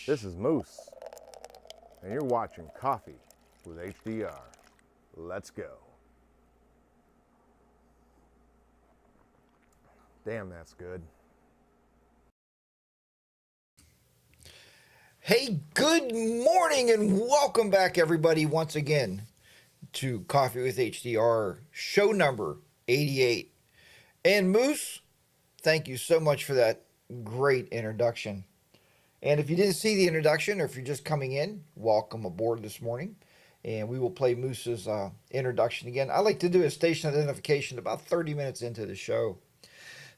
This is Moose, and you're watching Coffee with HDR. Let's go. Damn, that's good. Hey, good morning and welcome back, everybody, once again to Coffee with HDR, show number 88. And Moose, thank you so much for that great introduction. And if you didn't see the introduction, or if you're just coming in, welcome aboard this morning. And we will play Moose's introduction again. I like to do a station identification about 30 minutes into the show.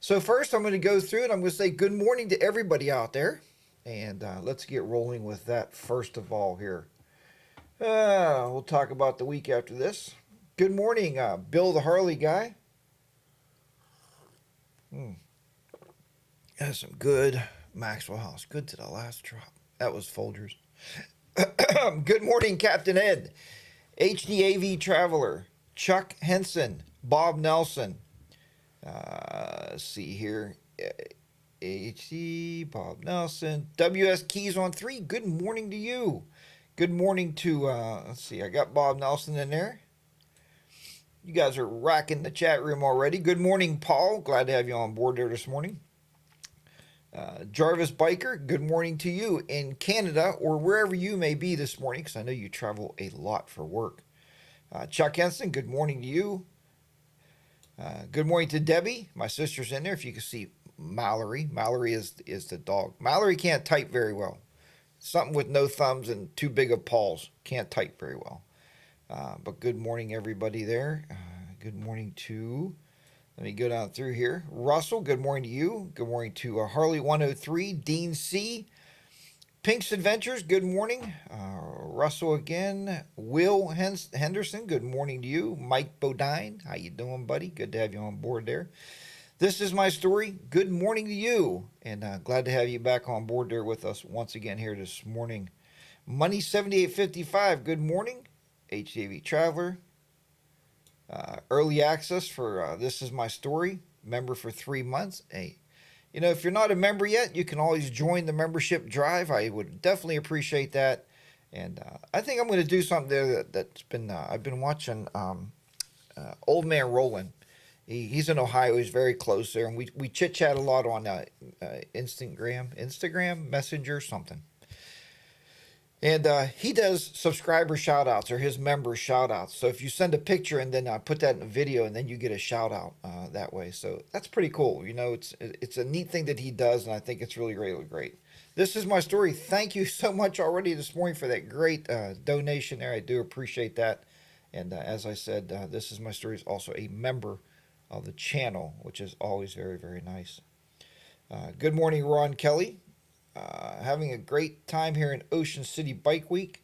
So first, I'm going to go through and I'm going to say good morning to everybody out there. And let's get rolling with that first of all here. We'll talk about the week after this. Good morning, Bill the Harley guy. That's some good Maxwell House. Good to the last drop. That was Folgers. Good morning, Captain Ed, HDAV Traveler, Chuck Henson, Bob Nelson. Let's see here. HD, Bob Nelson, WS Keys on 3. Good morning to you. Good morning to, let's see, I got Bob Nelson in there. You guys are racking the chat room already. Good morning, Paul. Glad to have you on board there this morning. Jarvis Biker, good morning to you in Canada or wherever you may be this morning, because I know you travel a lot for work. Chuck Henson, good morning to you. Good morning to Debbie. My sister's in there. If you can see Mallory. Mallory is the dog. Mallory can't type very well. Something with no thumbs and too big of paws. Can't type very well. But good morning, everybody there. Good morning to... Let me go down through here. Russell, good morning to you. Good morning to Harley 103, Dean C. Pink's Adventures, good morning. Russell again. Will Henderson, good morning to you. Mike Bodine, how you doing, buddy? Good to have you on board there. This is my story. Good morning to you. And glad to have you back on board there with us once again here this morning. Money 7855, good morning. HDV Traveler. Early access for This Is My Story, member for 3 months. Hey, you know, if you're not a member yet, you can always join the membership drive. I would definitely appreciate that. And I think I'm going to do something there that's been, I've been watching Old Man Roland. He's in Ohio. He's very close there. And we chit-chat a lot on Instagram, Messenger, something. And he does subscriber shout outs or his members shout outs. So if you send a picture and then put that in a video and then you get a shout out that way. So that's pretty cool. You know, it's a neat thing that he does. And I think it's really, really great. This is my story. Thank you so much already this morning for that great donation there. I do appreciate that. And as I said, This Is My Story is also a member of the channel, which is always very, very nice. Good morning, Ron Kelly. Having a great time here in Ocean City Bike Week.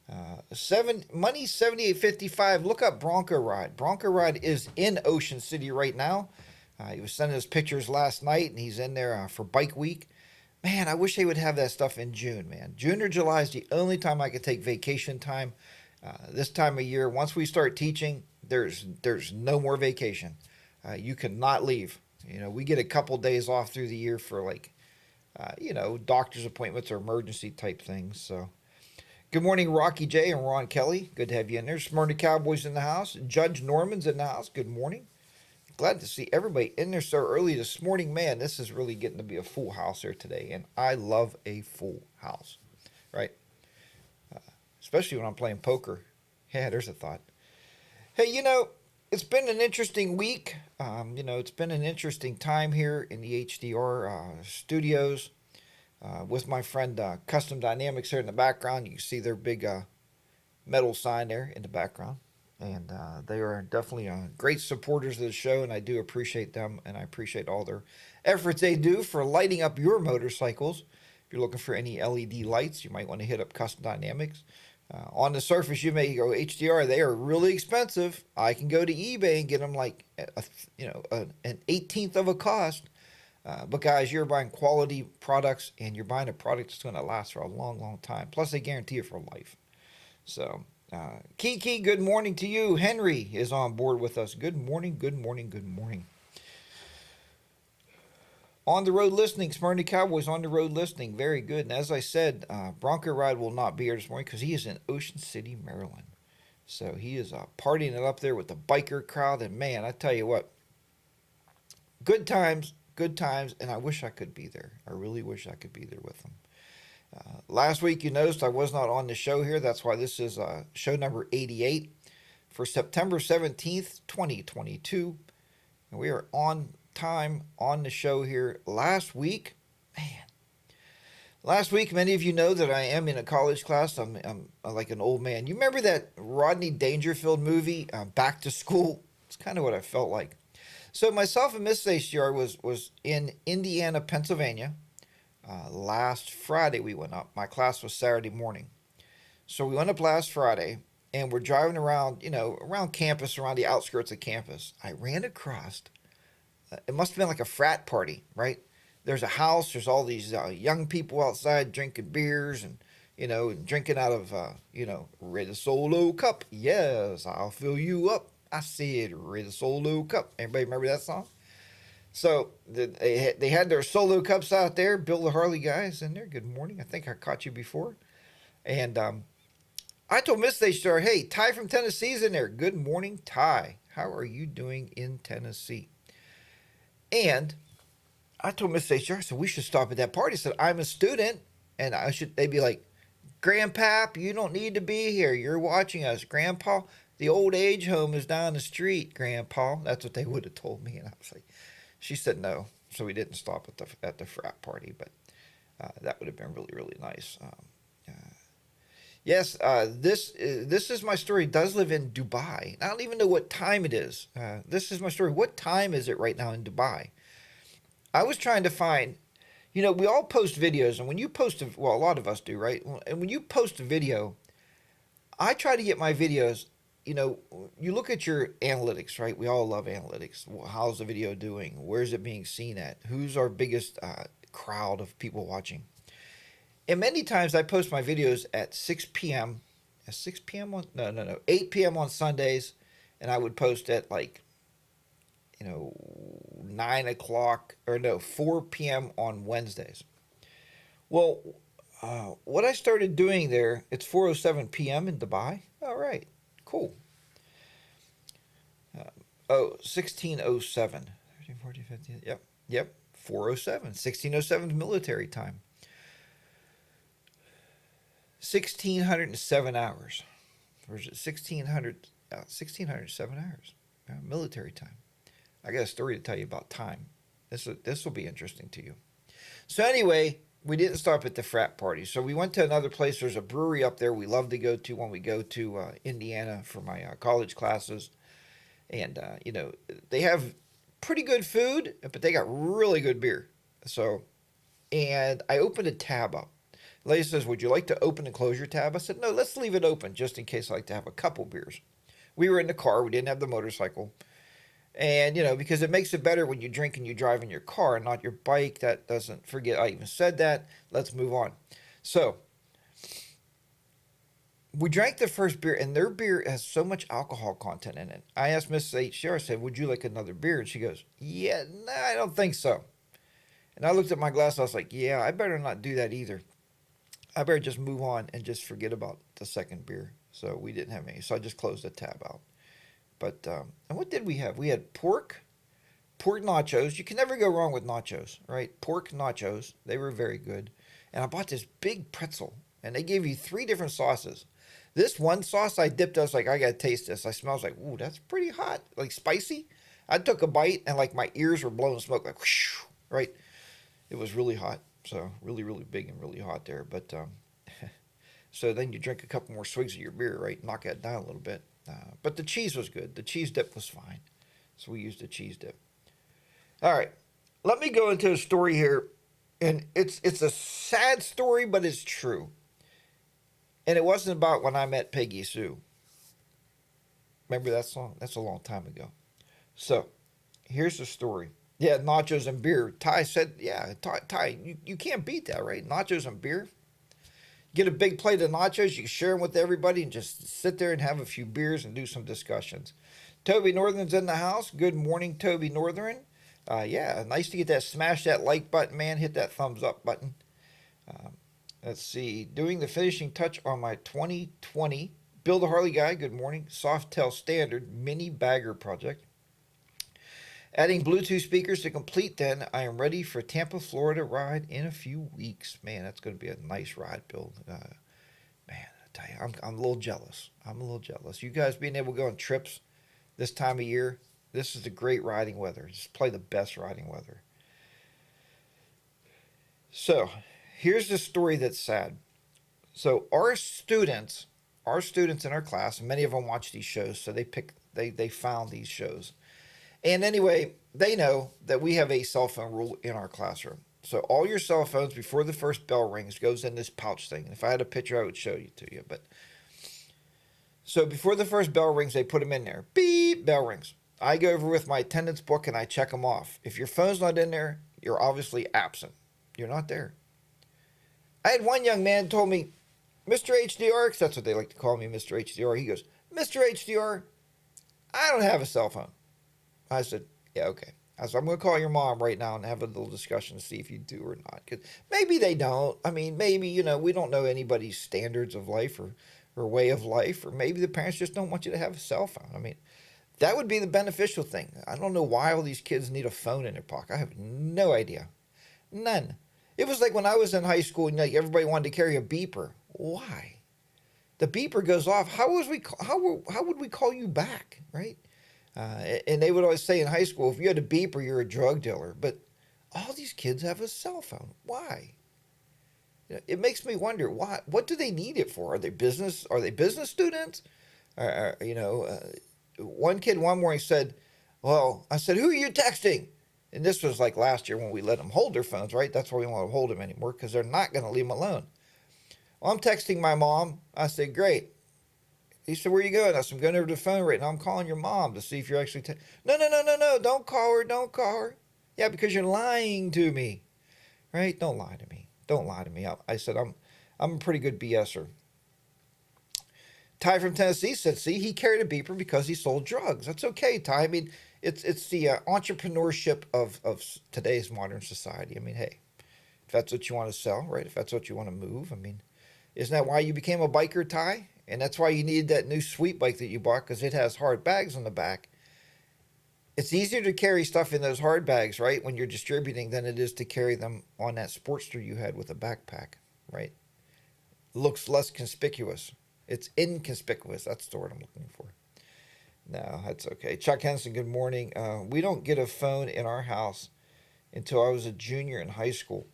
Money 7855. Look up Bronco Ride. Bronco Ride is in Ocean City right now. He was sending us pictures last night, and he's in there for Bike Week. Man, I wish they would have that stuff in June, man. June or July is the only time I could take vacation time. This time of year, once we start teaching, there's no more vacation. You cannot leave. You know, we get a couple days off through the year for like, you know, doctor's appointments or emergency type things. So, good morning, Rocky J and Ron Kelly. Good to have you in there. Smyrna Cowboys in the house. Judge Norman's in the house. Good morning. Glad to see everybody in there so early this morning. Man, this is really getting to be a full house here today, and I love a full house, right? Especially when I'm playing poker. Yeah, there's a thought. Hey, you know, it's been an interesting week. You know, it's been an interesting time here in the HDR studios with my friend Custom Dynamics here in the background. You can see their big metal sign there in the background. And they are definitely great supporters of the show, and I do appreciate them, and I appreciate all their efforts they do for lighting up your motorcycles. If you're looking for any LED lights, you might want to hit up Custom Dynamics. On the surface, you may go, HDR, they are really expensive. I can go to eBay and get them like, an 18th of a cost. But guys, you're buying quality products, and you're buying a product that's going to last for a long, long time. Plus, they guarantee it for life. So, Kiki, good morning to you. Henry is on board with us. Good morning, good morning, good morning. On the road listening, Smyrna Cowboys on the road listening. Very good. And as I said, Bronco Ride will not be here this morning because he is in Ocean City, Maryland. So he is partying it up there with the biker crowd. And man, I tell you what, good times, and I wish I could be there. I really wish I could be there with them. Last week, you noticed I was not on the show here. That's why this is show number 88 for September 17th, 2022. And we are on time on the show here. Last week, many of you know that I am in a college class. I'm like an old man. You remember that Rodney Dangerfield movie, Back to School? It's kind of what I felt like. So myself and Miss HDR was in Indiana, Pennsylvania. Last Friday we went up. My class was Saturday morning. So we went up last Friday, and we're driving around, around campus, around the outskirts of campus. I ran across, it must have been like a frat party, right? There's a house, there's all these young people outside drinking beers and, drinking out of, Red Solo Cup. Yes, I'll fill you up. I said Red Solo Cup. Everybody remember that song? So they had their solo cups out there. Bill the Harley guys in there. Good morning. I think I caught you before. And I told Miss HR, hey, Ty from Tennessee's in there. Good morning, Ty. How are you doing in Tennessee? And I told Miss HR, I said, we should stop at that party. I said, I'm a student. And they'd be like, Grandpap, you don't need to be here. You're watching us. Grandpa, the old age home is down the street, Grandpa. That's what they would have told me. And I was like, she said no, so we didn't stop at the frat party, but that would have been really, really nice. Yes, this is my story. It does live in Dubai. I don't even know what time it is. This is my story. What time is it right now in Dubai? I was trying to find, we all post videos, and when you post, a lot of us do, right? And when you post a video, I try to get my videos. You look at your analytics, right? We all love analytics. How's the video doing? Where's it being seen at? Who's our biggest crowd of people watching? And many times I post my videos at 6 p.m. 6 p.m. on, no, 8 p.m. on Sundays. And I would post at 9 o'clock, 4 p.m. on Wednesdays. Well, what I started doing there, it's 4:07 p.m. in Dubai. All right. Cool. 1607. 13, 14, 15. Yep. 4:07. 1607 is military time. 1,607 hours. Or is it 1,607 hours? Military time. I got a story to tell you about time. This will be interesting to you. So anyway, we didn't stop at the frat party. So we went to another place. There's a brewery up there we love to go to when we go to Indiana for my college classes. And, they have pretty good food, but they got really good beer. So, and I opened a tab up. The lady says, would you like to open and close your tab? I said, no, let's leave it open just in case I like to have a couple beers. We were in the car. We didn't have the motorcycle. And, because it makes it better when you drink and you drive in your car and not your bike. That doesn't forget I even said that. Let's move on. So we drank the first beer, and their beer has so much alcohol content in it. I asked Mrs. HDR, I said, would you like another beer? And she goes, yeah, no, I don't think so. And I looked at my glass. I was like, yeah, I better not do that either. I better just move on and just forget about the second beer. So we didn't have any. So I just closed the tab out. But, and what did we have? We had pork nachos. You can never go wrong with nachos, right? Pork nachos. They were very good. And I bought this big pretzel, and they gave you 3 different sauces. This one sauce I dipped, I was like, I got to taste this. I smelled like, ooh, that's pretty hot, like spicy. I took a bite, and like my ears were blowing smoke, like, whoosh, right? It was really hot. So really, really big and really hot there. But, so then you drink a couple more swigs of your beer, right? Knock that down a little bit. But the cheese was good. The cheese dip was fine. So we used the cheese dip. All right. Let me go into a story here. And it's a sad story, but it's true. And it wasn't about when I met Peggy Sue. Remember that song? That's a long time ago. So here's the story. Yeah, nachos and beer. Ty said, yeah, Ty, you can't beat that, right? Nachos and beer. Get a big plate of nachos, you can share them with everybody and just sit there and have a few beers and do some discussions. Toby Northern's in the house. Good morning, Toby Northern. Yeah, nice to get that. Smash that like button, man. Hit that thumbs up button. Um, let's see. Doing the finishing touch on my 2020 Build a Harley Guy. Good morning. Softail Standard Mini Bagger project. Adding Bluetooth speakers to complete, then I am ready for Tampa, Florida ride in a few weeks. Man, that's going to be a nice ride, Bill. Man, I tell you, I'm a little jealous. I'm a little jealous. You guys being able to go on trips this time of year, this is the great riding weather. Just play the best riding weather. So, here's the story that's sad. So, our students in our class, and many of them watch these shows, so they found these shows. And anyway, they know that we have a cell phone rule in our classroom. So all your cell phones before the first bell rings goes in this pouch thing. If I had a picture, I would show you to you. But so before the first bell rings, they put them in there. Beep, bell rings. I go over with my attendance book and I check them off. If your phone's not in there, you're obviously absent. You're not there. I had one young man told me, Mr. HDR, because that's what they like to call me, Mr. HDR. He goes, Mr. HDR, I don't have a cell phone. I said, yeah, okay. I said, I'm going to call your mom right now and have a little discussion to see if you do or not. Because maybe they don't. I mean, maybe, we don't know anybody's standards of life or way of life. Or maybe the parents just don't want you to have a cell phone. I mean, that would be the beneficial thing. I don't know why all these kids need a phone in their pocket. I have no idea. None. It was like when I was in high school and everybody wanted to carry a beeper. Why? The beeper goes off. How would we call you back, right? And they would always say in high school, if you had a beeper, you're a drug dealer. But all these kids have a cell phone. Why? It makes me wonder, why? What do they need it for? Are they business students? One kid one morning said, well, I said, who are you texting? And this was like last year when we let them hold their phones, right? That's why we don't want to hold them anymore because they're not going to leave them alone. Well, I'm texting my mom. I said, great. He said, where are you going? I said, I'm going over to the phone right now. I'm calling your mom to see if you're actually... No. Don't call her. Yeah, because you're lying to me. Right? Don't lie to me. I said, I'm a pretty good BSer. Ty from Tennessee said, see, he carried a beeper because he sold drugs. That's okay, Ty. I mean, it's the entrepreneurship of today's modern society. I mean, hey, if that's what you want to sell, right? If that's what you want to move, I mean, isn't that why you became a biker, Ty? And that's why you needed that new sweet bike that you bought, because it has hard bags on the back. It's easier to carry stuff in those hard bags, right, when you're distributing than it is to carry them on that Sportster you had with a backpack, right? Looks less conspicuous. It's inconspicuous. That's the word I'm looking for. No, that's okay. Chuck Henson, good morning. We don't get a phone in our house until I was a junior in high school.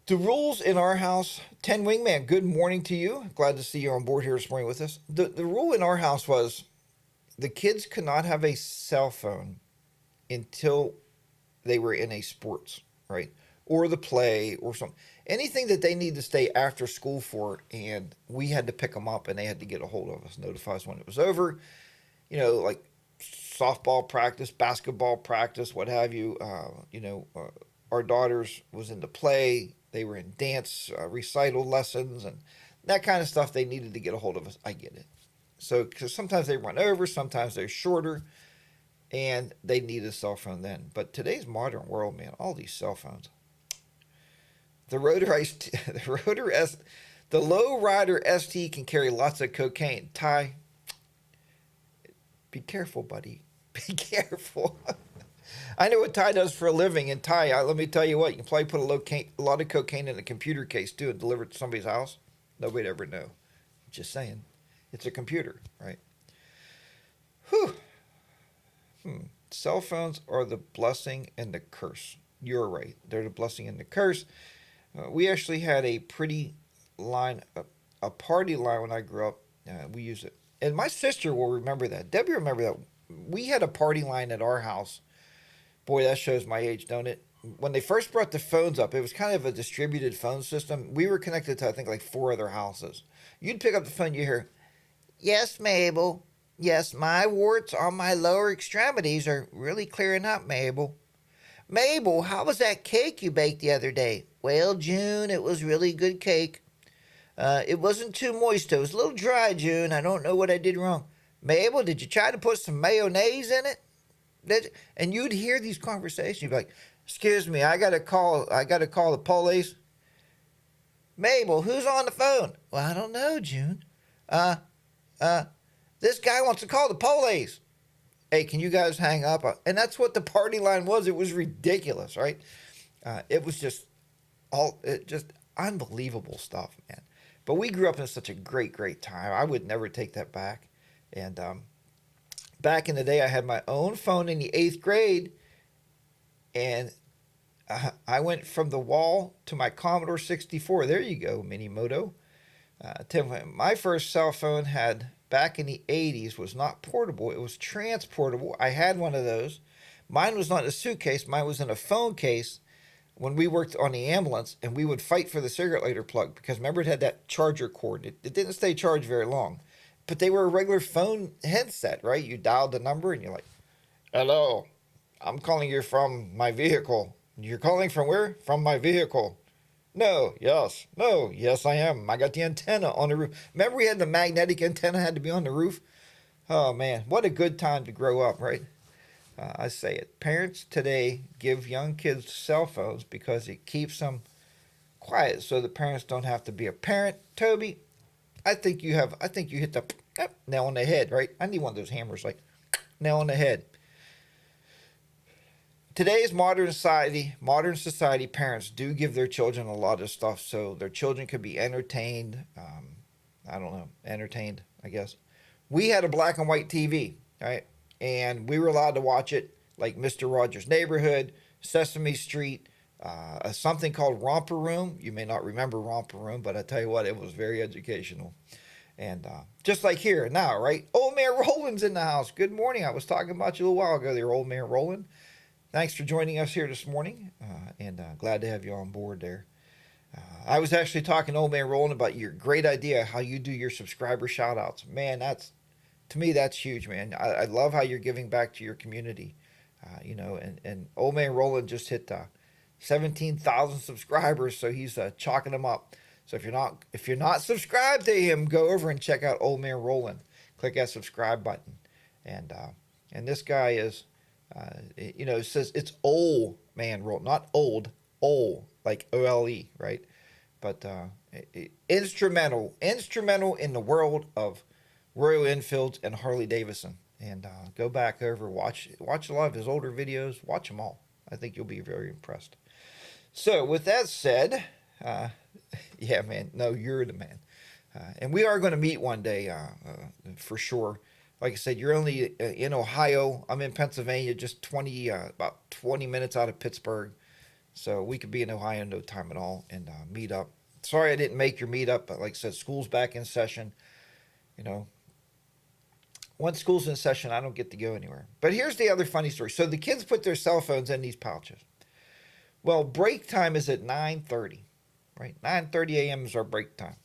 The rules in our house, 10 Wingman, good morning to you. Glad to see you on board here this morning with us. The rule in our house was the kids could not have a cell phone until they were in a sports, right? Or the play or something. Anything that they need to stay after school for, and we had to pick them up and they had to get a hold of us, notify us when it was over. Like softball practice, basketball practice, what have you. Our daughters was into play. They were in dance recital lessons and that kind of stuff. They needed to get a hold of us. I get it. So, because sometimes they run over, sometimes they're shorter, and they need a cell phone then. But today's modern world, man, all these cell phones. The Low Rider ST can carry lots of cocaine. Ty, be careful, buddy. Be careful. I know what Ty does for a living, and Ty, let me tell you what, you can probably put a lot of cocaine in a computer case, too, and deliver it to somebody's house. Nobody'd ever know. Just saying. It's a computer, right? Whew. Cell phones are the blessing and the curse. You're right. They're the blessing and the curse. We actually had a pretty line, a party line when I grew up. We used it. And my sister will remember that. Debbie will remember that. We had a party line at our house. Boy, that shows my age, don't it? When they first brought the phones up, it was kind of a distributed phone system. We were connected to, I think, like 4 other houses. You'd pick up the phone, you hear, yes, Mabel. Yes, my warts on my lower extremities are really clearing up, Mabel. Mabel, how was that cake you baked the other day? Well, June, it was really good cake. It wasn't too moist. It was a little dry, June. I don't know what I did wrong. Mabel, did you try to put some mayonnaise in it? And you'd hear these conversations. You'd be like, "Excuse me, I got to call the police." Mabel, who's on the phone? Well, I don't know, June. Uh, this guy wants to call the police. Hey, can you guys hang up? And that's what the party line was. It was ridiculous, right? It was just unbelievable stuff, man. But we grew up in such a great time. I would never take that back. And back in the day, I had my own phone in the 8th grade, and I went from the wall to my Commodore 64. There you go, Mini Moto. My first cell phone back in the 80s, was not portable. It was transportable. I had one of those. Mine was not in a suitcase. Mine was in a phone case when we worked on the ambulance, and we would fight for the cigarette lighter plug because remember it had that charger cord. It didn't stay charged very long, but they were a regular phone headset, right? You dialed the number and you're like, "Hello, I'm calling you from my vehicle." "You're calling from where?" "From my vehicle." "No, yes, no, yes, I am. I got the antenna on the roof." Remember we had the magnetic antenna had to be on the roof? Oh, man, what a good time to grow up, right? I say it. Parents today give young kids cell phones because it keeps them quiet so the parents don't have to be a parent. Toby, I think you hit the nail on the head, right? I need one of those hammers, like nail on the head. Today's modern society, parents do give their children a lot of stuff so their children could be entertained. Entertained, I guess. We had a black and white TV, right? And we were allowed to watch it like Mr. Rogers' Neighborhood, Sesame Street, something called Romper Room. You may not remember Romper Room, but I tell you what, it was very educational. And just like here now, right? Old Man Roland's in the house. Good morning. I was talking about you a little while ago there, Old Man Roland. Thanks for joining us here this morning, and glad to have you on board there. I was actually talking to Old Man Roland about your great idea, how you do your subscriber shout-outs. Man, to me, that's huge, man. I love how you're giving back to your community. And Old Man Roland just hit 17,000 subscribers, so he's chalking them up. So if you're not subscribed to him, go over and check out Old Man Roland. Click that subscribe button, and this guy is. It says it's Old Man Roland, not old, like OLE, right? But instrumental in the world of Royal Enfields and Harley Davidson. And go back over, watch a lot of his older videos, watch them all. I think you'll be very impressed. So with that said, yeah, man, no, you're the man. And we are going to meet one day for sure. Like I said, you're only in Ohio. I'm in Pennsylvania, just about 20 minutes out of Pittsburgh. So we could be in Ohio in no time at all and meet up. Sorry I didn't make your meetup, but like I said, school's back in session. Once school's in session, I don't get to go anywhere. But here's the other funny story. So the kids put their cell phones in these pouches. Well, break time is at 9:30, right? 9:30 a.m. is our break time.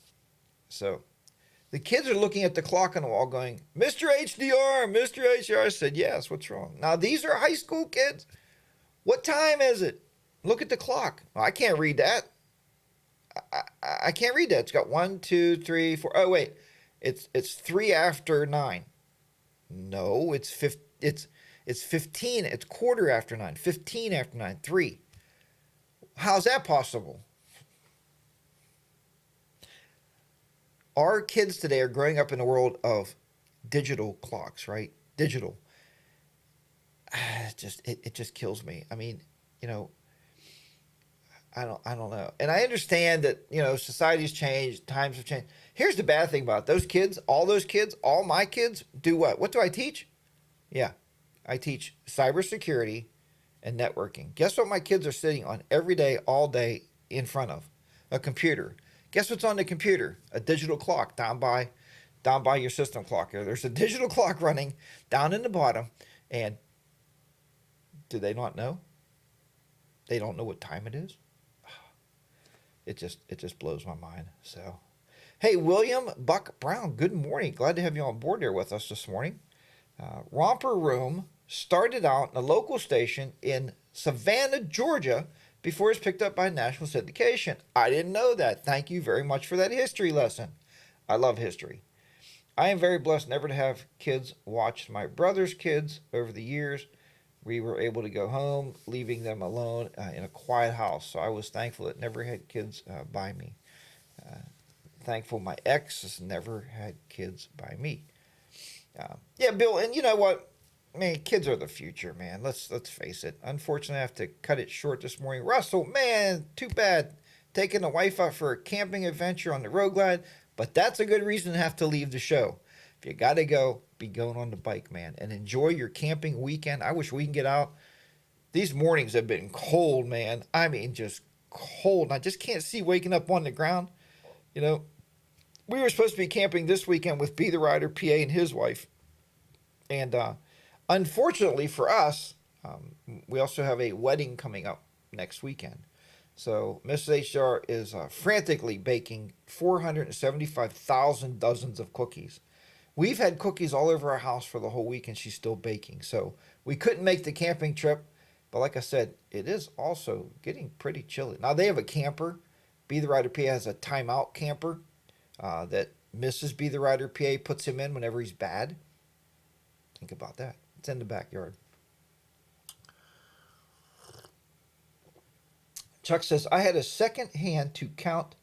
So the kids are looking at the clock on the wall going, "Mr. HDR, Mr. HDR. I said, "Yes, what's wrong?" Now, these are high school kids. "What time is it?" "Look at the clock." "Well, I can't read that. I can't read that. It's got 1, 2, 3, 4. Oh, wait. It's 3 after 9. No, it's 15. It's quarter after 9. 15 after 9. 3. How's that possible? Our kids today are growing up in a world of digital clocks, right? Digital. It just kills me. I mean, I don't know. And I understand that, society's changed, times have changed. Here's the bad thing about it. Those kids, all my kids do what? What do I teach? Yeah, I teach cybersecurity and networking. Guess what my kids are sitting on every day, all day in front of? A computer. Guess what's on the computer? A digital clock down by your system clock. There's a digital clock running down in the bottom. And do they not know? They don't know what time it is? It just blows my mind. So, hey, William Buck Brown, good morning. Glad to have you on board there with us this morning. Romper Room started out in a local station in Savannah, Georgia, before it was picked up by national syndication. I didn't know that. Thank you very much for that history lesson. I love history. I am very blessed never to have kids watch my brother's kids over the years. we were able to go home, leaving them alone in a quiet house. So I was thankful it never had kids by me. Thankful my ex has never had kids by me. Yeah, Bill, and you know what? Man, kids are the future, man. Let's face it. Unfortunately, I have to cut it short this morning. Russell, man, too bad. Taking the wife out for a camping adventure on the road glide, but that's a good reason to have to leave the show. If you got to go, be going on the bike, man, and enjoy your camping weekend. I wish we can get out. These mornings have been cold, man. I mean, just cold. I just can't see waking up on the ground. You know, we were supposed to be camping this weekend with Be the Rider PA and his wife. And unfortunately for us, we also have a wedding coming up next weekend. So Mrs. HDR is frantically baking 475,000 dozens of cookies. We've had cookies all over our house for the whole week, and she's still baking. So we couldn't make the camping trip. But like I said, it is also getting pretty chilly. Now, they have a camper. Be the Rider PA has a timeout camper that Mrs. Be the Rider PA puts him in whenever he's bad. Think about that. It's in the backyard. Chuck says, I had a second hand to count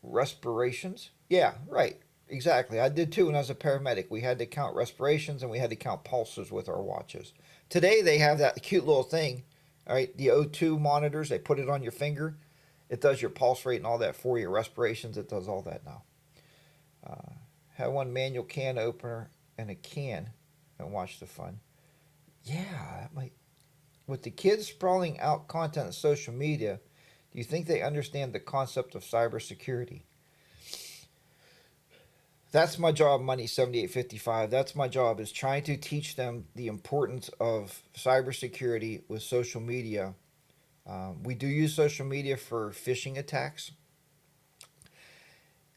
respirations. Yeah, right. Exactly. I did too when I was a paramedic. We had to count respirations and we had to count pulses with our watches. Today they have that cute little thing, all right, the O2 monitors. They put it on your finger. It does your pulse rate and all that for you. Respirations, it does all that now. Have one manual can opener and a can and watch the fun. Yeah, that might. With the kids sprawling out content on social media, do you think they understand the concept of cybersecurity? That's my job, Money 7855. That's my job, is trying to teach them the importance of cybersecurity with social media. We do use social media for phishing attacks.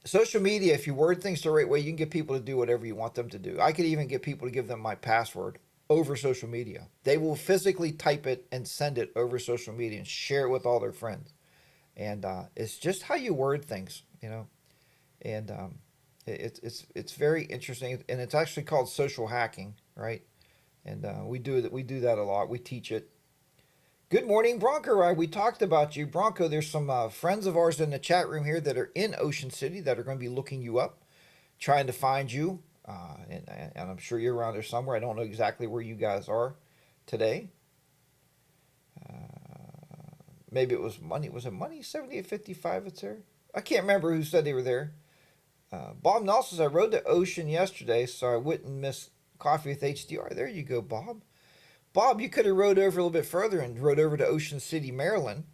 Social media, if you word things the right way, you can get people to do whatever you want them to do. I could even get people to give them my password over social media. They will physically type it and send it over social media and share it with all their friends. And it's just how you word things, you know. And it's very interesting, and it's actually called social hacking, right? And we do that a lot. We teach it. Good morning, Bronco Ride. We talked about you, Bronco. There's some friends of ours in the chat room here that are in Ocean City that are going to be looking you up, trying to find you. And I'm sure you're around there somewhere. I don't know exactly where you guys are today. Maybe it was Money. Was it Money 7855 that's there? I can't remember who said they were there. Bob Nelson says, I rode to Ocean yesterday, so I wouldn't miss Coffee with HDR. There you go, Bob. Bob, you could have rode over a little bit further and rode over to Ocean City, Maryland,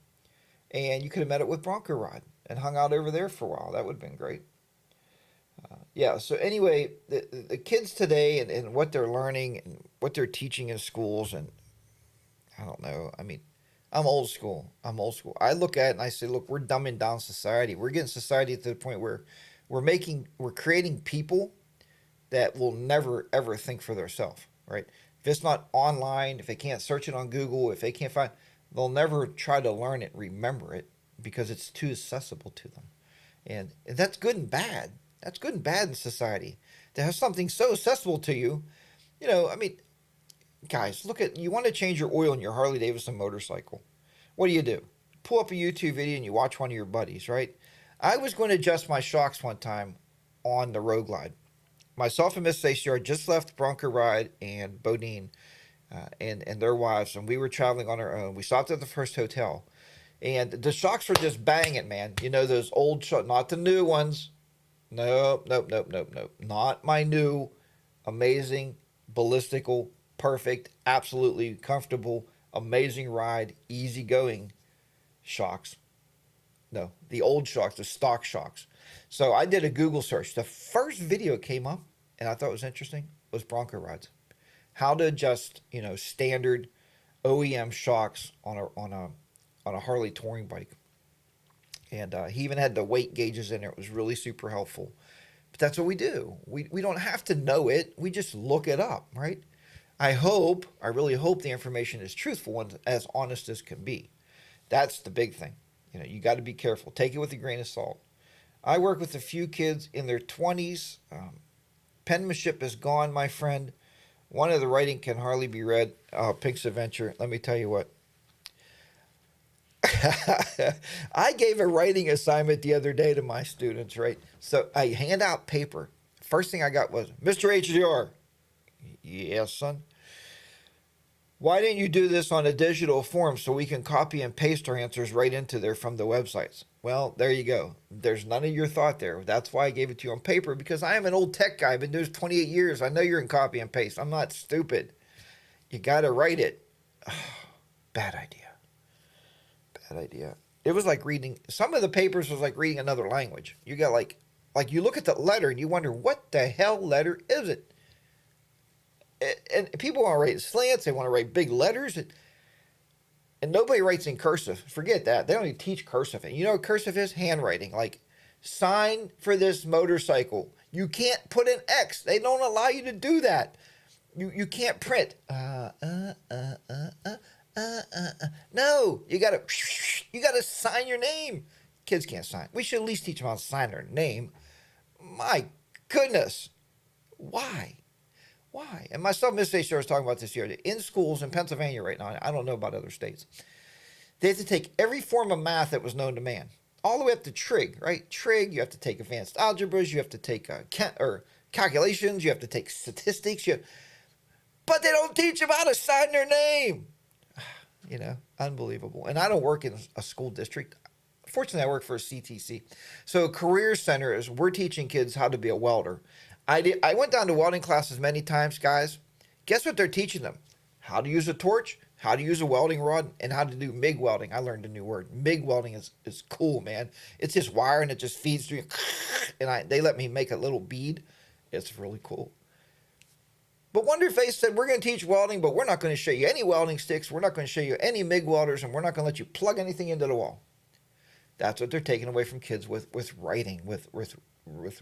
and you could have met up with Bronco Rod and hung out over there for a while. That would have been great. Yeah, so anyway, the kids today and what they're learning and what they're teaching in schools, and I don't know. I mean, I'm old school. I look at it and I say, look, we're dumbing down society. We're getting society to the point where we're creating people that will never, ever think for themselves, right? If it's not online, if they can't search it on Google, if they can't find, they'll never try to learn it, remember it, because it's too accessible to them. And that's good and bad. That's good and bad in society. To have something so accessible to you, you know, I mean, guys, you want to change your oil in your Harley Davidson motorcycle. What do? Pull up a YouTube video and you watch one of your buddies, right? I was going to adjust my shocks one time on the road glide. Myself and Miss HDR just left Bronco Ride and Bodine and their wives, and we were traveling on our own. We stopped at the first hotel, and the shocks were just banging, man. You know, those old shocks, not the new ones. Nope. Not my new, amazing, ballistical, perfect, absolutely comfortable, amazing ride, easygoing shocks. No, the old shocks, the stock shocks. So I did a Google search. The first video came up, and I thought it was interesting, was Bronco Rides. How to adjust, you know, standard OEM shocks on a Harley touring bike. And he even had the weight gauges in there. It was really super helpful. But that's what we do. We don't have to know it. We just look it up, right? I really hope the information is truthful and as honest as can be. That's the big thing. You know, you got to be careful. Take it with a grain of salt. I work with a few kids in their 20s. Penmanship is gone, my friend. One of the writing can hardly be read. Pink's Adventure. Let me tell you what. I gave a writing assignment the other day to my students, right? So I hand out paper. First thing I got was, Mr. HDR. Yes, son. Why didn't you do this on a digital form so we can copy and paste our answers right into there from the websites? Well, there you go. There's none of your thought there. That's why I gave it to you on paper, because I am an old tech guy. I've been doing this 28 years. I know you're in copy and paste. I'm not stupid. You got to write it. Oh, bad idea. Bad idea. It was like reading, some of the papers was like reading another language. You got like you look at the letter and you wonder, what the hell letter is it? And people want to write slants. They want to write big letters. And nobody writes in cursive. Forget that. They don't even teach cursive. And you know what cursive is? Handwriting. Like, sign for this motorcycle. You can't put an X. They don't allow you to do that. You can't print. No, you gotta sign your name. Kids can't sign. We should at least teach them how to sign their name. My goodness. Why? And my son, Miss Fisher, was talking about this here. In schools in Pennsylvania right now, I don't know about other states, they have to take every form of math that was known to man, all the way up to trig, right? Trig, you have to take advanced algebras, you have to take calculations, you have to take statistics, but they don't teach them how to sign their name. You know, unbelievable. And I don't work in a school district. Fortunately, I work for a CTC. So a career center is, we're teaching kids how to be a welder. I went down to welding classes many times, guys. Guess what they're teaching them? How to use a torch, how to use a welding rod, and how to do MIG welding. I learned a new word. MIG welding is cool, man. It's just wire and it just feeds through. And they let me make a little bead. It's really cool. But Wonderface said, we're going to teach welding, but we're not going to show you any welding sticks. We're not going to show you any MIG welders, and we're not going to let you plug anything into the wall. That's what they're taking away from kids with writing, with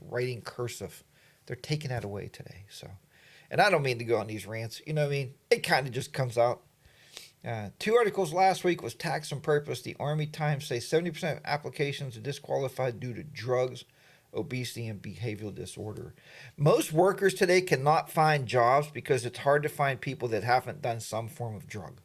writing cursive. They're taking that away today. So, and I don't mean to go on these rants. You know what I mean? It kind of just comes out. 2 articles last week was tax on purpose. The Army Times say 70% of applications are disqualified due to drugs, obesity, and behavioral disorder. Most workers today cannot find jobs because it's hard to find people that haven't done some form of drug.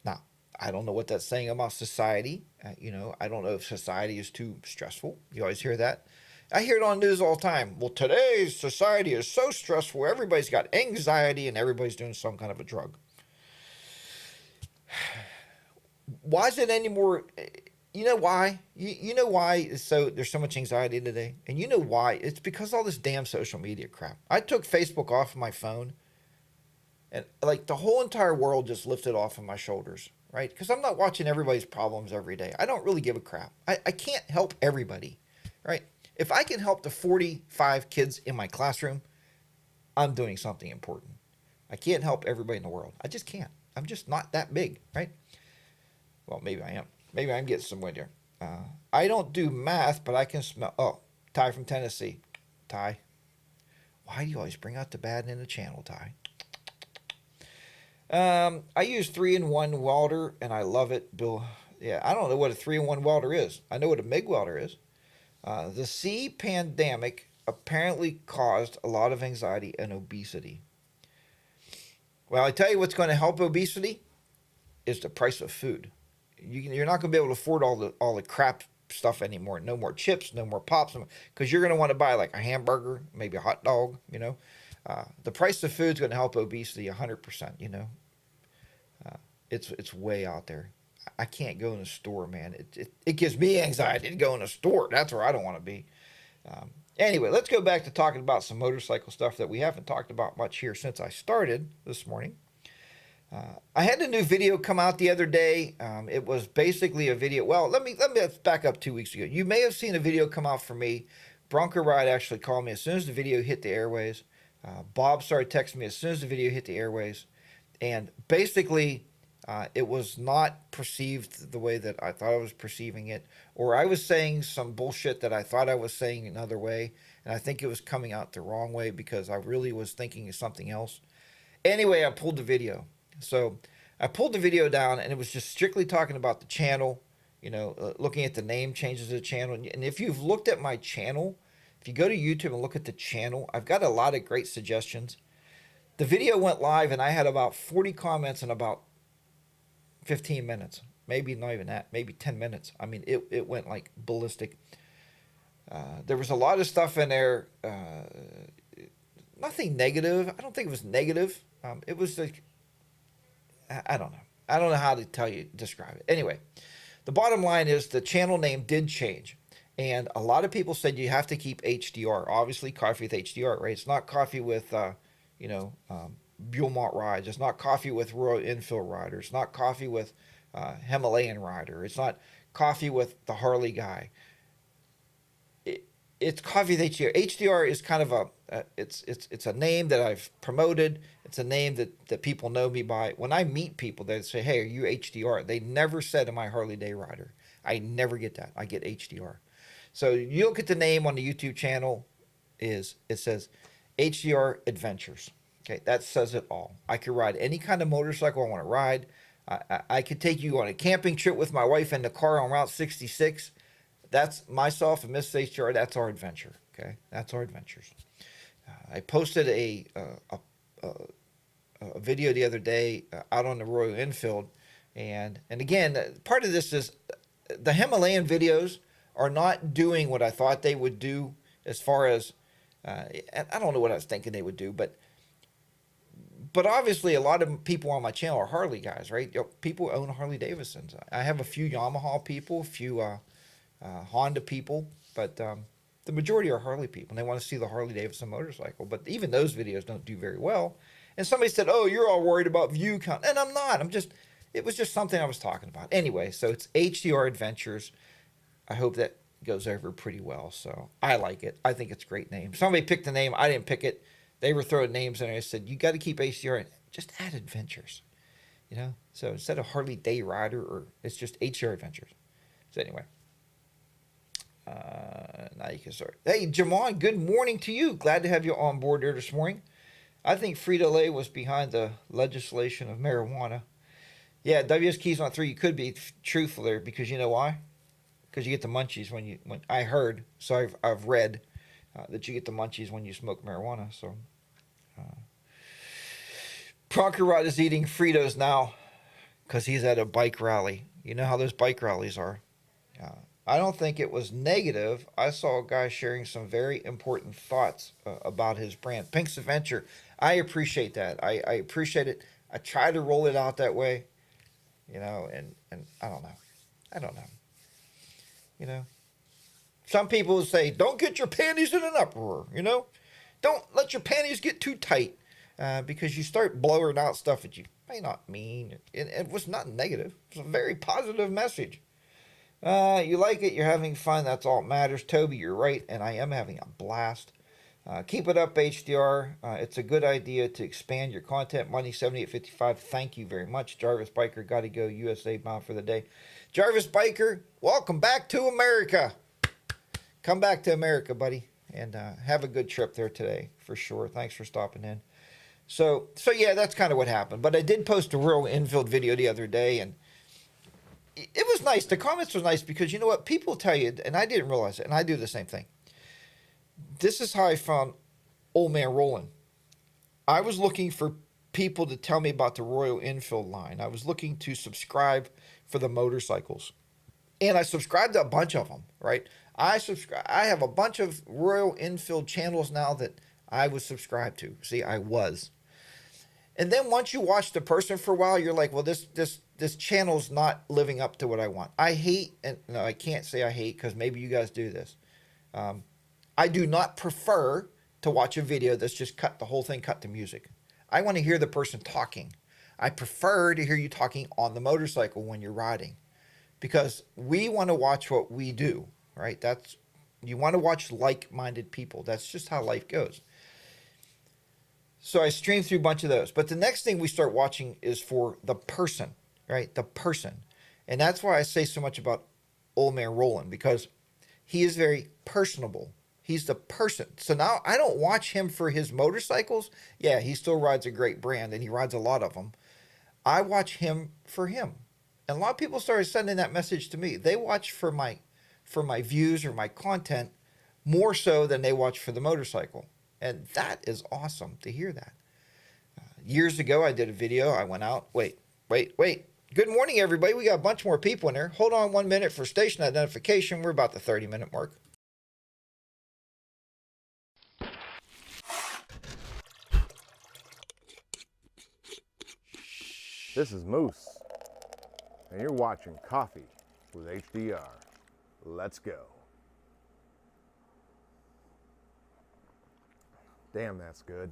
Now, I don't know what that's saying about society. I don't know if society is too stressful. You always hear that. I hear it on news all the time. Well, today's society is so stressful. Everybody's got anxiety and everybody's doing some kind of a drug. Why is it any more? You know why? You know why there's so much anxiety today? And you know why? It's because of all this damn social media crap. I took Facebook off of my phone, and like the whole entire world just lifted off of my shoulders, right? Because I'm not watching everybody's problems every day. I don't really give a crap. I can't help everybody, right? If I can help the 45 kids in my classroom, I'm doing something important. I can't help everybody in the world. I just can't. I'm just not that big, right? Well, maybe I am. Maybe I'm getting somewhere there. I don't do math, but I can smell. Oh, Ty from Tennessee. Ty. Why do you always bring out the bad in the channel, Ty? I use 3-in-1 welder, and I love it, Bill. Yeah, I don't know what a 3-in-1 welder is. I know what a MIG welder is. The C pandemic apparently caused a lot of anxiety and obesity. Well, I tell you what's going to help obesity is the price of food. You're not going to be able to afford all the crap stuff anymore. No more chips, no more pops, because you're going to want to buy like a hamburger, maybe a hot dog. The price of food is going to help obesity 100%. It's way out there. I can't go in a store, man. It gives me anxiety to go in a store. That's where I don't want to be. Anyway, let's go back to talking about some motorcycle stuff that we haven't talked about much here since I started this morning. I had a new video come out the other day. It was basically a video. Well, let me back up 2 weeks ago. You may have seen a video come out for me. Bronco Ride actually called me as soon as the video hit the airways. Bob started texting me as soon as the video hit the airways. And basically, it was not perceived the way that I thought I was perceiving it. Or I was saying some bullshit that I thought I was saying another way. And I think it was coming out the wrong way because I really was thinking of something else. Anyway, I pulled the video. So I pulled the video down, and it was just strictly talking about the channel, looking at the name changes of the channel. And if you've looked at my channel, if you go to YouTube and look at the channel, I've got a lot of great suggestions. The video went live and I had about 40 comments in about 15 minutes. Maybe not even that, maybe 10 minutes. I mean, it went like ballistic. There was a lot of stuff in there. Nothing negative. I don't think it was negative. It was like, I don't know. I don't know how to describe it. Anyway, the bottom line is the channel name did change. And a lot of people said you have to keep HDR. Obviously, coffee with HDR, right? It's not coffee with, Beaumont rides. It's not coffee with Royal Enfield rider. It's not coffee with Himalayan rider. It's not coffee with the Harley guy. It's coffee with HDR. HDR is kind of it's a name that I've promoted. It's a name that people know me by. When I meet people, they say, "Hey, are you HDR?" They never said, "Am I Harley Day Rider?" I never get that. I get HDR. So you look at the name on the YouTube channel, it says HDR Adventures. Okay, that says it all. I could ride any kind of motorcycle I want to ride. I could take you on a camping trip with my wife in the car on Route 66. That's myself and Miss HDR. That's our adventure. Okay, that's our adventures. I posted a video the other day out on the Royal Enfield, and again, part of this is the Himalayan videos are not doing what I thought they would do as far as, and I don't know what I was thinking they would do, but obviously a lot of people on my channel are Harley guys, right? People own Harley Davidsons. I have a few Yamaha people, a few Honda people, but the majority are Harley people, and they want to see the Harley Davidson motorcycle. But even those videos don't do very well. And somebody said, "Oh, you're all worried about view count," and I'm not. It was just something I was talking about. Anyway, so it's HDR Adventures. I hope that goes over pretty well. So I like it. I think it's a great name. Somebody picked the name. I didn't pick it. They were throwing names in there. I said, you got to keep HDR in. Just add Adventures. So instead of Harley Day Rider, it's just HDR Adventures. So anyway. Now you can start. Hey, Jamon, good morning to you. Glad to have you on board there this morning. I think Frito-Lay was behind the legislation of marijuana. Yeah, WS Keys on 3, you could be truthful there, because you know why? Because you get the munchies when I heard, so I've read that you get the munchies when you smoke marijuana. So, Pronker Rod is eating Fritos now because he's at a bike rally. You know how those bike rallies are. I don't think it was negative. I saw a guy sharing some very important thoughts about his brand. Pink's Adventure. I appreciate that. I appreciate it. I try to roll it out that way, and I don't know. Some people say, don't get your panties in an uproar, Don't let your panties get too tight because you start blowing out stuff that you may not mean. It was not negative. It was a very positive message. You like it, you're having fun, that's all that matters. Toby, you're right, and I am having a blast. Keep it up, HDR. It's a good idea to expand your content. Money 7855, thank you very much. Jarvis Biker, gotta go, USA bound for the day. Jarvis Biker, welcome back to America. Come back to America, buddy, and have a good trip there today, for sure. Thanks for stopping in. So yeah, that's kind of what happened. But I did post a Royal Enfield video the other day, and it was nice. The comments were nice because you know what? People tell you, and I didn't realize it, and I do the same thing. This is how I found Old Man Rollin'. I was looking for people to tell me about the Royal Enfield line. I was looking to subscribe for the motorcycles. And I subscribed to a bunch of them, right? I have a bunch of Royal Enfield channels now that I was subscribed to. See, I was. And then once you watch the person for a while, you're like, well, this channel's not living up to what I want. I hate, and no, I can't say I hate because maybe you guys do this. I do not prefer to watch a video that's just the whole thing cut to music. I want to hear the person talking. I prefer to hear you talking on the motorcycle when you're riding, because we want to watch what we do, right? You want to watch like-minded people. That's just how life goes. So I streamed through a bunch of those. But the next thing we start watching is for the person, right? The person. And that's why I say so much about Old Man Rollin', because he is very personable. He's the person. So now I don't watch him for his motorcycles. Yeah, he still rides a great brand, and he rides a lot of them. I watch him for him. And a lot of people started sending that message to me. They watch for my views or my content more so than they watch for the motorcycle. And that is awesome to hear that. Years ago, I did a video. I went out. Wait. Good morning, everybody. We got a bunch more people in there. Hold on 1 minute for station identification. We're about the 30-minute mark. This is Moose, and you're watching Coffee with HDR. Let's go. Damn, that's good.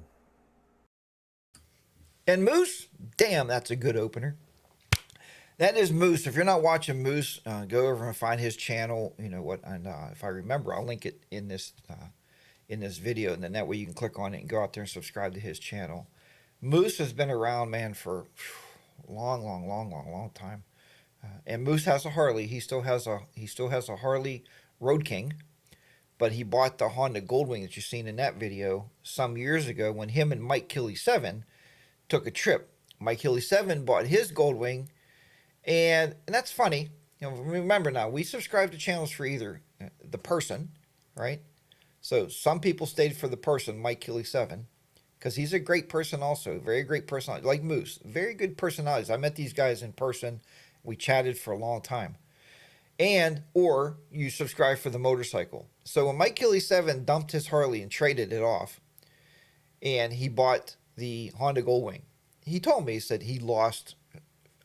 And Moose, damn, that's a good opener. That is Moose. If you're not watching Moose, go over and find his channel. You know what? And if I remember, I'll link it in this video, and then that way you can click on it and go out there and subscribe to his channel. Moose has been around, man, for long time. And Moose has a Harley. He still has a Harley Road King, but he bought the Honda Goldwing that you've seen in that video some years ago when him and Mike Killy 7 took a trip. Mike Killy 7 bought his Goldwing, and that's funny. You know, remember now, we subscribe to channels for either the person, right? So some people stayed for the person, Mike Killy 7, because he's a great person also, very great personality, like Moose, very good personalities. I met these guys in person. We chatted for a long time. Or you subscribe for the motorcycle. So when Mike Killy 7 dumped his Harley and traded it off, and he bought the Honda Goldwing, he told me, he said he lost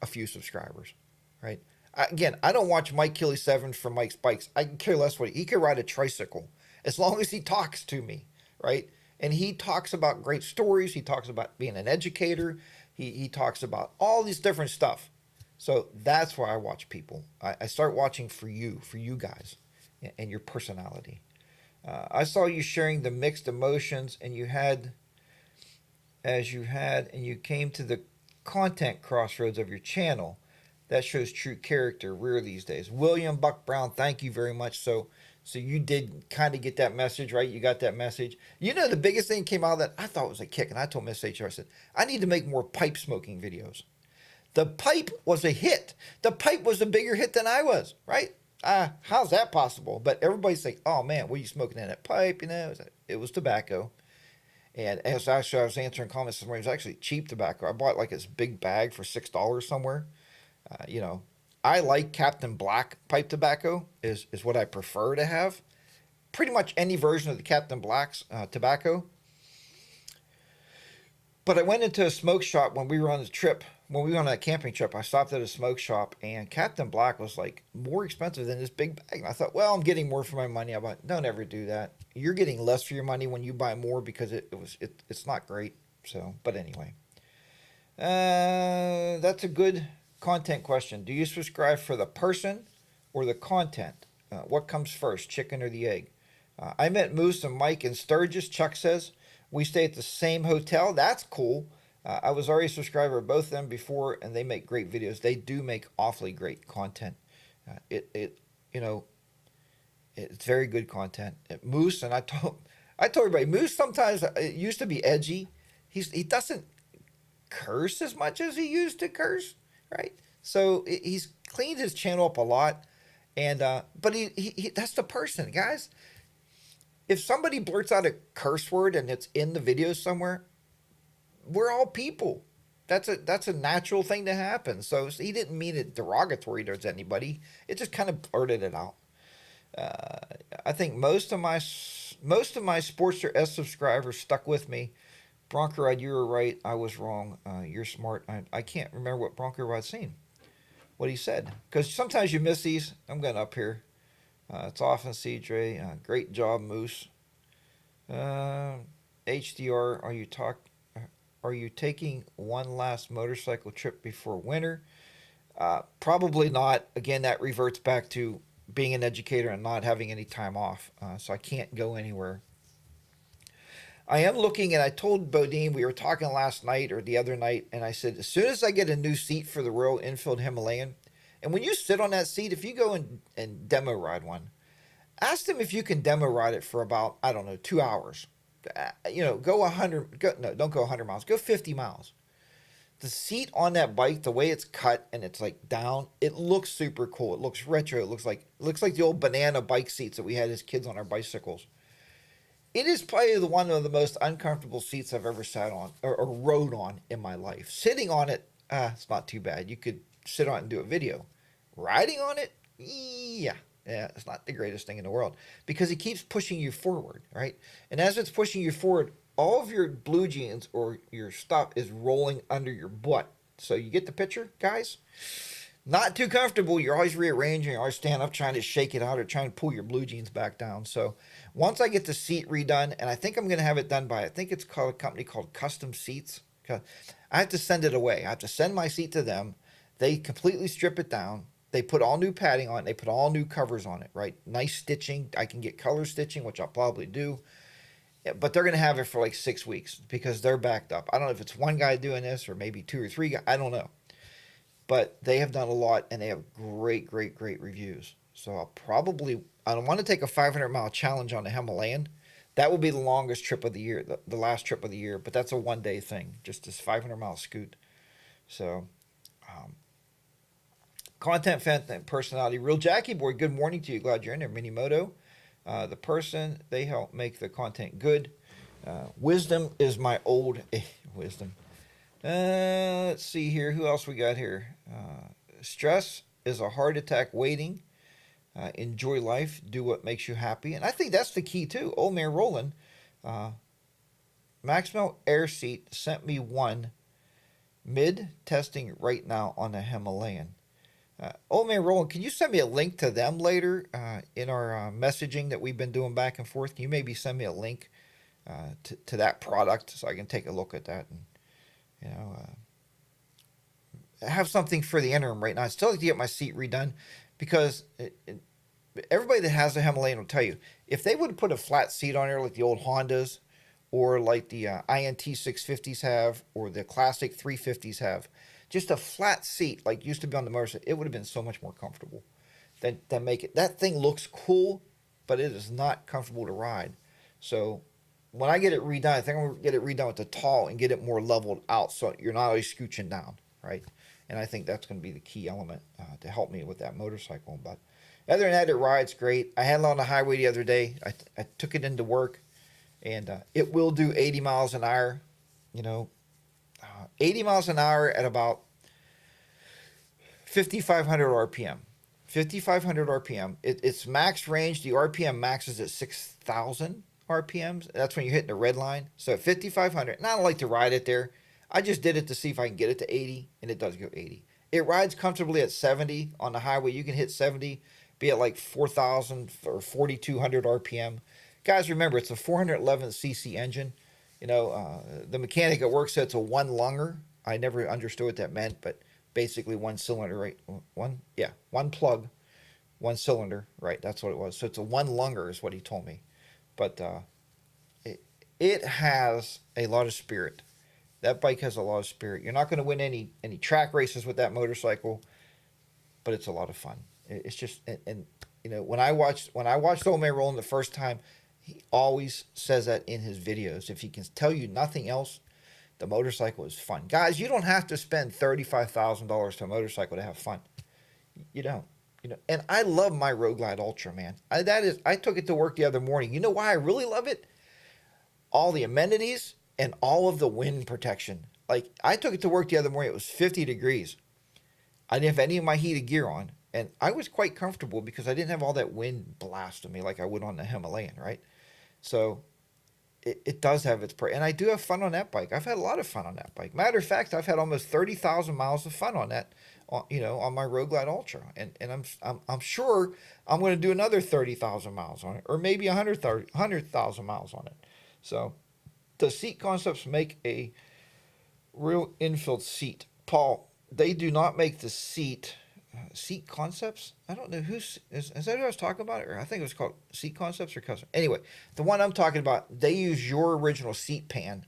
a few subscribers, right? Again, I don't watch Mike Killy 7 for Mike's bikes. I can care less what he could ride a tricycle as long as he talks to me, right? And he talks about great stories. He talks about being an educator. He talks about all these different stuff. So that's why I watch people. I start watching for you guys and your personality. I saw you sharing the mixed emotions, and you came to the content crossroads of your channel. That shows true character, rare these days. William Buck Brown, thank you very much. So you did kind of get that message, right? You got that message. You know, the biggest thing came out of that I thought was a kick, and I told Miss HR, I said, I need to make more pipe smoking videos. The pipe was a hit. The pipe was a bigger hit than I was, right? How's that possible? But everybody's like, oh man, what are you smoking in that pipe? You know, it was tobacco. And as I was answering comments this morning, it was actually cheap tobacco. I bought like this big bag for $6 somewhere. You know, I like Captain Black pipe tobacco is what I prefer to have. Pretty much any version of the Captain Black's tobacco. But I went into a smoke shop when we were on the trip. When we went on that camping trip, I stopped at a smoke shop, and Captain Black was like more expensive than this big bag. And I thought, well, I'm getting more for my money. I'm like, don't ever do that. You're getting less for your money when you buy more because it's not great. So, but anyway, that's a good content question. Do you subscribe for the person or the content? What comes first, chicken or the egg? I met Moose and Mike in Sturgis. Chuck says we stay at the same hotel. That's cool. I was already a subscriber of both of them before, and they make great videos. They do make awfully great content. You know, it's very good content. Moose, and I told everybody, Moose sometimes it used to be edgy. He doesn't curse as much as he used to curse, right? So he's cleaned his channel up a lot, and but he that's the person, guys. If somebody blurts out a curse word and it's in the video somewhere, we're all people. That's a natural thing to happen. So he didn't mean it derogatory towards anybody. It just kind of blurted it out. I think most of my Sportster S subscribers stuck with me. Bronco Ride, you were right. I was wrong. You're smart. I can't remember what Bronco Ride's saying. What he said. Because sometimes you miss these. I'm going up here. It's often CJ. Great job, Moose. HDR, are you taking one last motorcycle trip before winter? Probably not. Again, that reverts back to being an educator and not having any time off. So I can't go anywhere. I am looking, and I told Bodine, we were talking last night or the other night, and I said, as soon as I get a new seat for the Royal Enfield Himalayan, and when you sit on that seat, if you go and demo ride one, ask them if you can demo ride it for about, I don't know, 2 hours. You know, don't go 100 miles, go 50 miles. The seat on that bike, the way it's cut and it's like down, it looks super cool. It looks retro. It looks like the old banana bike seats that we had as kids on our bicycles. It is probably one of the most uncomfortable seats I've ever sat on or rode on in my life. Sitting on it, it's not too bad. You could sit on it and do a video. Riding on it, yeah, it's not the greatest thing in the world because it keeps pushing you forward, right? And as it's pushing you forward, all of your blue jeans or your stuff is rolling under your butt. So you get the picture, guys? Not too comfortable. You're always rearranging. You're always standing up trying to shake it out or trying to pull your blue jeans back down. So once I get the seat redone, and I think I'm going to have it done by, I think it's called a company called Custom Seats. I have to send it away. I have to send my seat to them. They completely strip it down. They put all new padding on it. They put all new covers on it, right? Nice stitching. I can get color stitching, which I'll probably do. But they're going to have it for like 6 weeks because they're backed up. I don't know if it's one guy doing this or maybe 2 or 3 guys. I don't know. But they have done a lot, and they have great reviews. So I don't want to take a 500-mile challenge on the Himalayan. That will be the longest trip of the year, the last trip of the year. But that's a one-day thing, just this 500-mile scoot. So, content, fan, and personality. Real Jackie Boy, good morning to you. Glad you're in there. Mini Moto. The person, they help make the content good. Wisdom is my old... wisdom. Let's see here. Who else we got here? Stress is a heart attack waiting. Enjoy life. Do what makes you happy. And I think that's the key too. Old Man Roland, Maximal Air Seat sent me one mid testing right now on the Himalayan. Old Man Roland, can you send me a link to them later in our messaging that we've been doing back and forth? Can you maybe send me a link to that product so I can take a look at that and have something for the interim right now. I still like to get my seat redone because everybody that has a Himalayan will tell you if they would put a flat seat on there like the old Hondas or like the INT 650s have or the classic 350s have, just a flat seat like used to be on the motorcycle, it would have been so much more comfortable than make it. That thing looks cool, but it is not comfortable to ride. So when I get it redone, I think I'm going to get it redone with the tall and get it more leveled out so you're not always scooching down, right? And I think that's going to be the key element to help me with that motorcycle. But other than that, it rides great. I had it on the highway the other day. I took it into work, and it will do 80 miles an hour, 80 miles an hour at about 5,500 RPM. 5,500 RPM. It's max range. The RPM maxes at 6,000 RPMs. That's when you're hitting the red line. So at 5,500, and I don't like to ride it there. I just did it to see if I can get it to 80, and it does go 80. It rides comfortably at 70 on the highway. You can hit 70, be at like 4,000 or 4,200 RPM. Guys, remember, it's a 411cc engine. The mechanic at work said it's a one-lunger. I never understood what that meant, but basically one cylinder, right? One plug, one cylinder, right? That's what it was. So it's a one-lunger is what he told me. But it has a lot of spirit. That bike has a lot of spirit. You're not going to win any track races with that motorcycle, but it's a lot of fun. It's just and when I watched Old Man Roland the first time, he always says that in his videos. If he can tell you nothing else, the motorcycle is fun. Guys, you don't have to spend $35,000 to a motorcycle to have fun. You don't. And I love my Road Glide Ultra, man. I took it to work the other morning. You know why I really love it? All the amenities and all of the wind protection. Like, I took it to work the other morning. It was 50 degrees. I didn't have any of my heated gear on. And I was quite comfortable because I didn't have all that wind blasting me like I would on the Himalayan, right? So it does have its and I do have fun on that bike. I've had a lot of fun on that bike. Matter of fact, I've had almost 30,000 miles of fun on that, on my Road Glide Ultra. And I'm sure I'm going to do another 30,000 miles on it, or maybe 100,000 miles on it. So, does Seat Concepts make a real infield seat? Paul, they do not make the seat Concepts. I don't know is that who I was talking about? Or I think it was called Seat Concepts or Custom. Anyway, the one I'm talking about, they use your original seat pan,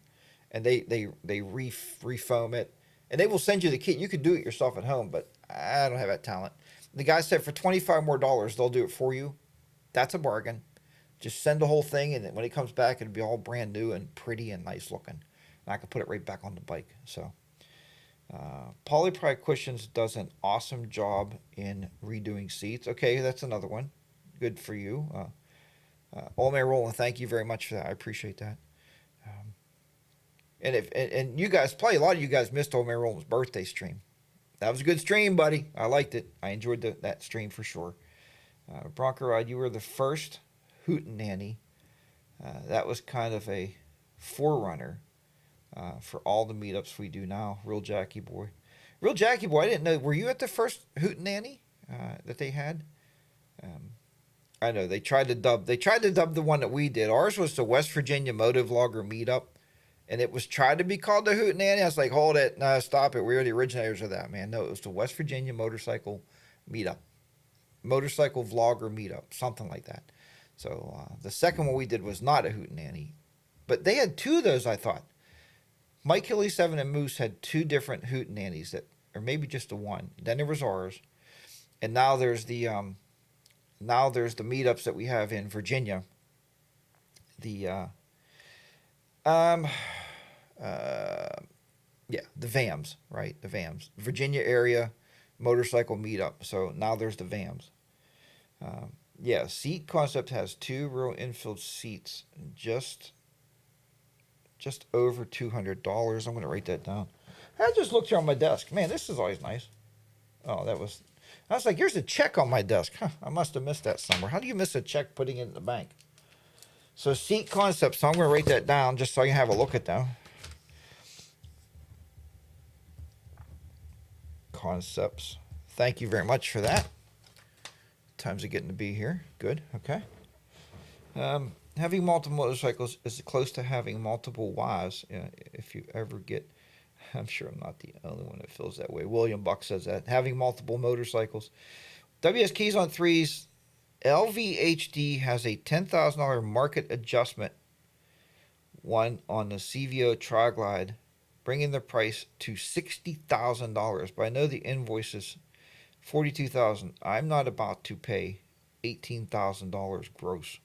and they refoam it, and they will send you the kit. You could do it yourself at home, but I don't have that talent. The guy said for $25 more, they'll do it for you. That's a bargain. Just send the whole thing, and when it comes back, it'll be all brand new and pretty and nice looking. And I can put it right back on the bike. So, Polypride Cushions does an awesome job in redoing seats. Okay, that's another one. Good for you. Old Man Roland, thank you very much for that. I appreciate that. And you guys, probably a lot of you guys missed Old Man Roland's birthday stream. That was a good stream, buddy. I liked it. I enjoyed that stream for sure. Bronco Ride, you were the first hootenanny. That was kind of a forerunner for all the meetups we do now. Real Jackie Boy. Real Jackie Boy, I didn't know. Were you at the first hootenanny that they had? I know they tried to dub the one that we did. Ours was the West Virginia Motovlogger meetup, and it was tried to be called the hootenanny. I was like, hold it, no, stop it. We are the originators of that, man. No, it was the West Virginia Motorcycle Meetup. Motorcycle Vlogger Meetup, something like that. So the second one we did was not a hootenanny, but they had two of those. I thought Mike Hilly 7 and Moose had two different hootenannies that, or maybe just the one. Then there was ours, and now there's the meetups that we have in Virginia. The the VAMs, right? The VAMs, Virginia area motorcycle meetup. So now there's the VAMs. Seat Concept has 2 real infield seats, just over $200. I'm going to write that down. I just looked here on my desk. Man, this is always nice. Oh, I was like, here's a check on my desk. Huh, I must have missed that somewhere. How do you miss a check putting it in the bank? So Seat Concept. So I'm going to write that down just so I can have a look at them. Concepts. Thank you very much for that. Times of getting to be here. Good. Okay. Having multiple motorcycles is close to having multiple wives. If you ever get, I'm sure I'm not the only one that feels that way. William Buck says that. Having multiple motorcycles. WS Keys on 3s. LVHD has a $10,000 market adjustment one on the CVO Tri-Glide, bringing the price to $60,000. But I know the invoice is $42,000. I'm not about to pay $18,000 gross.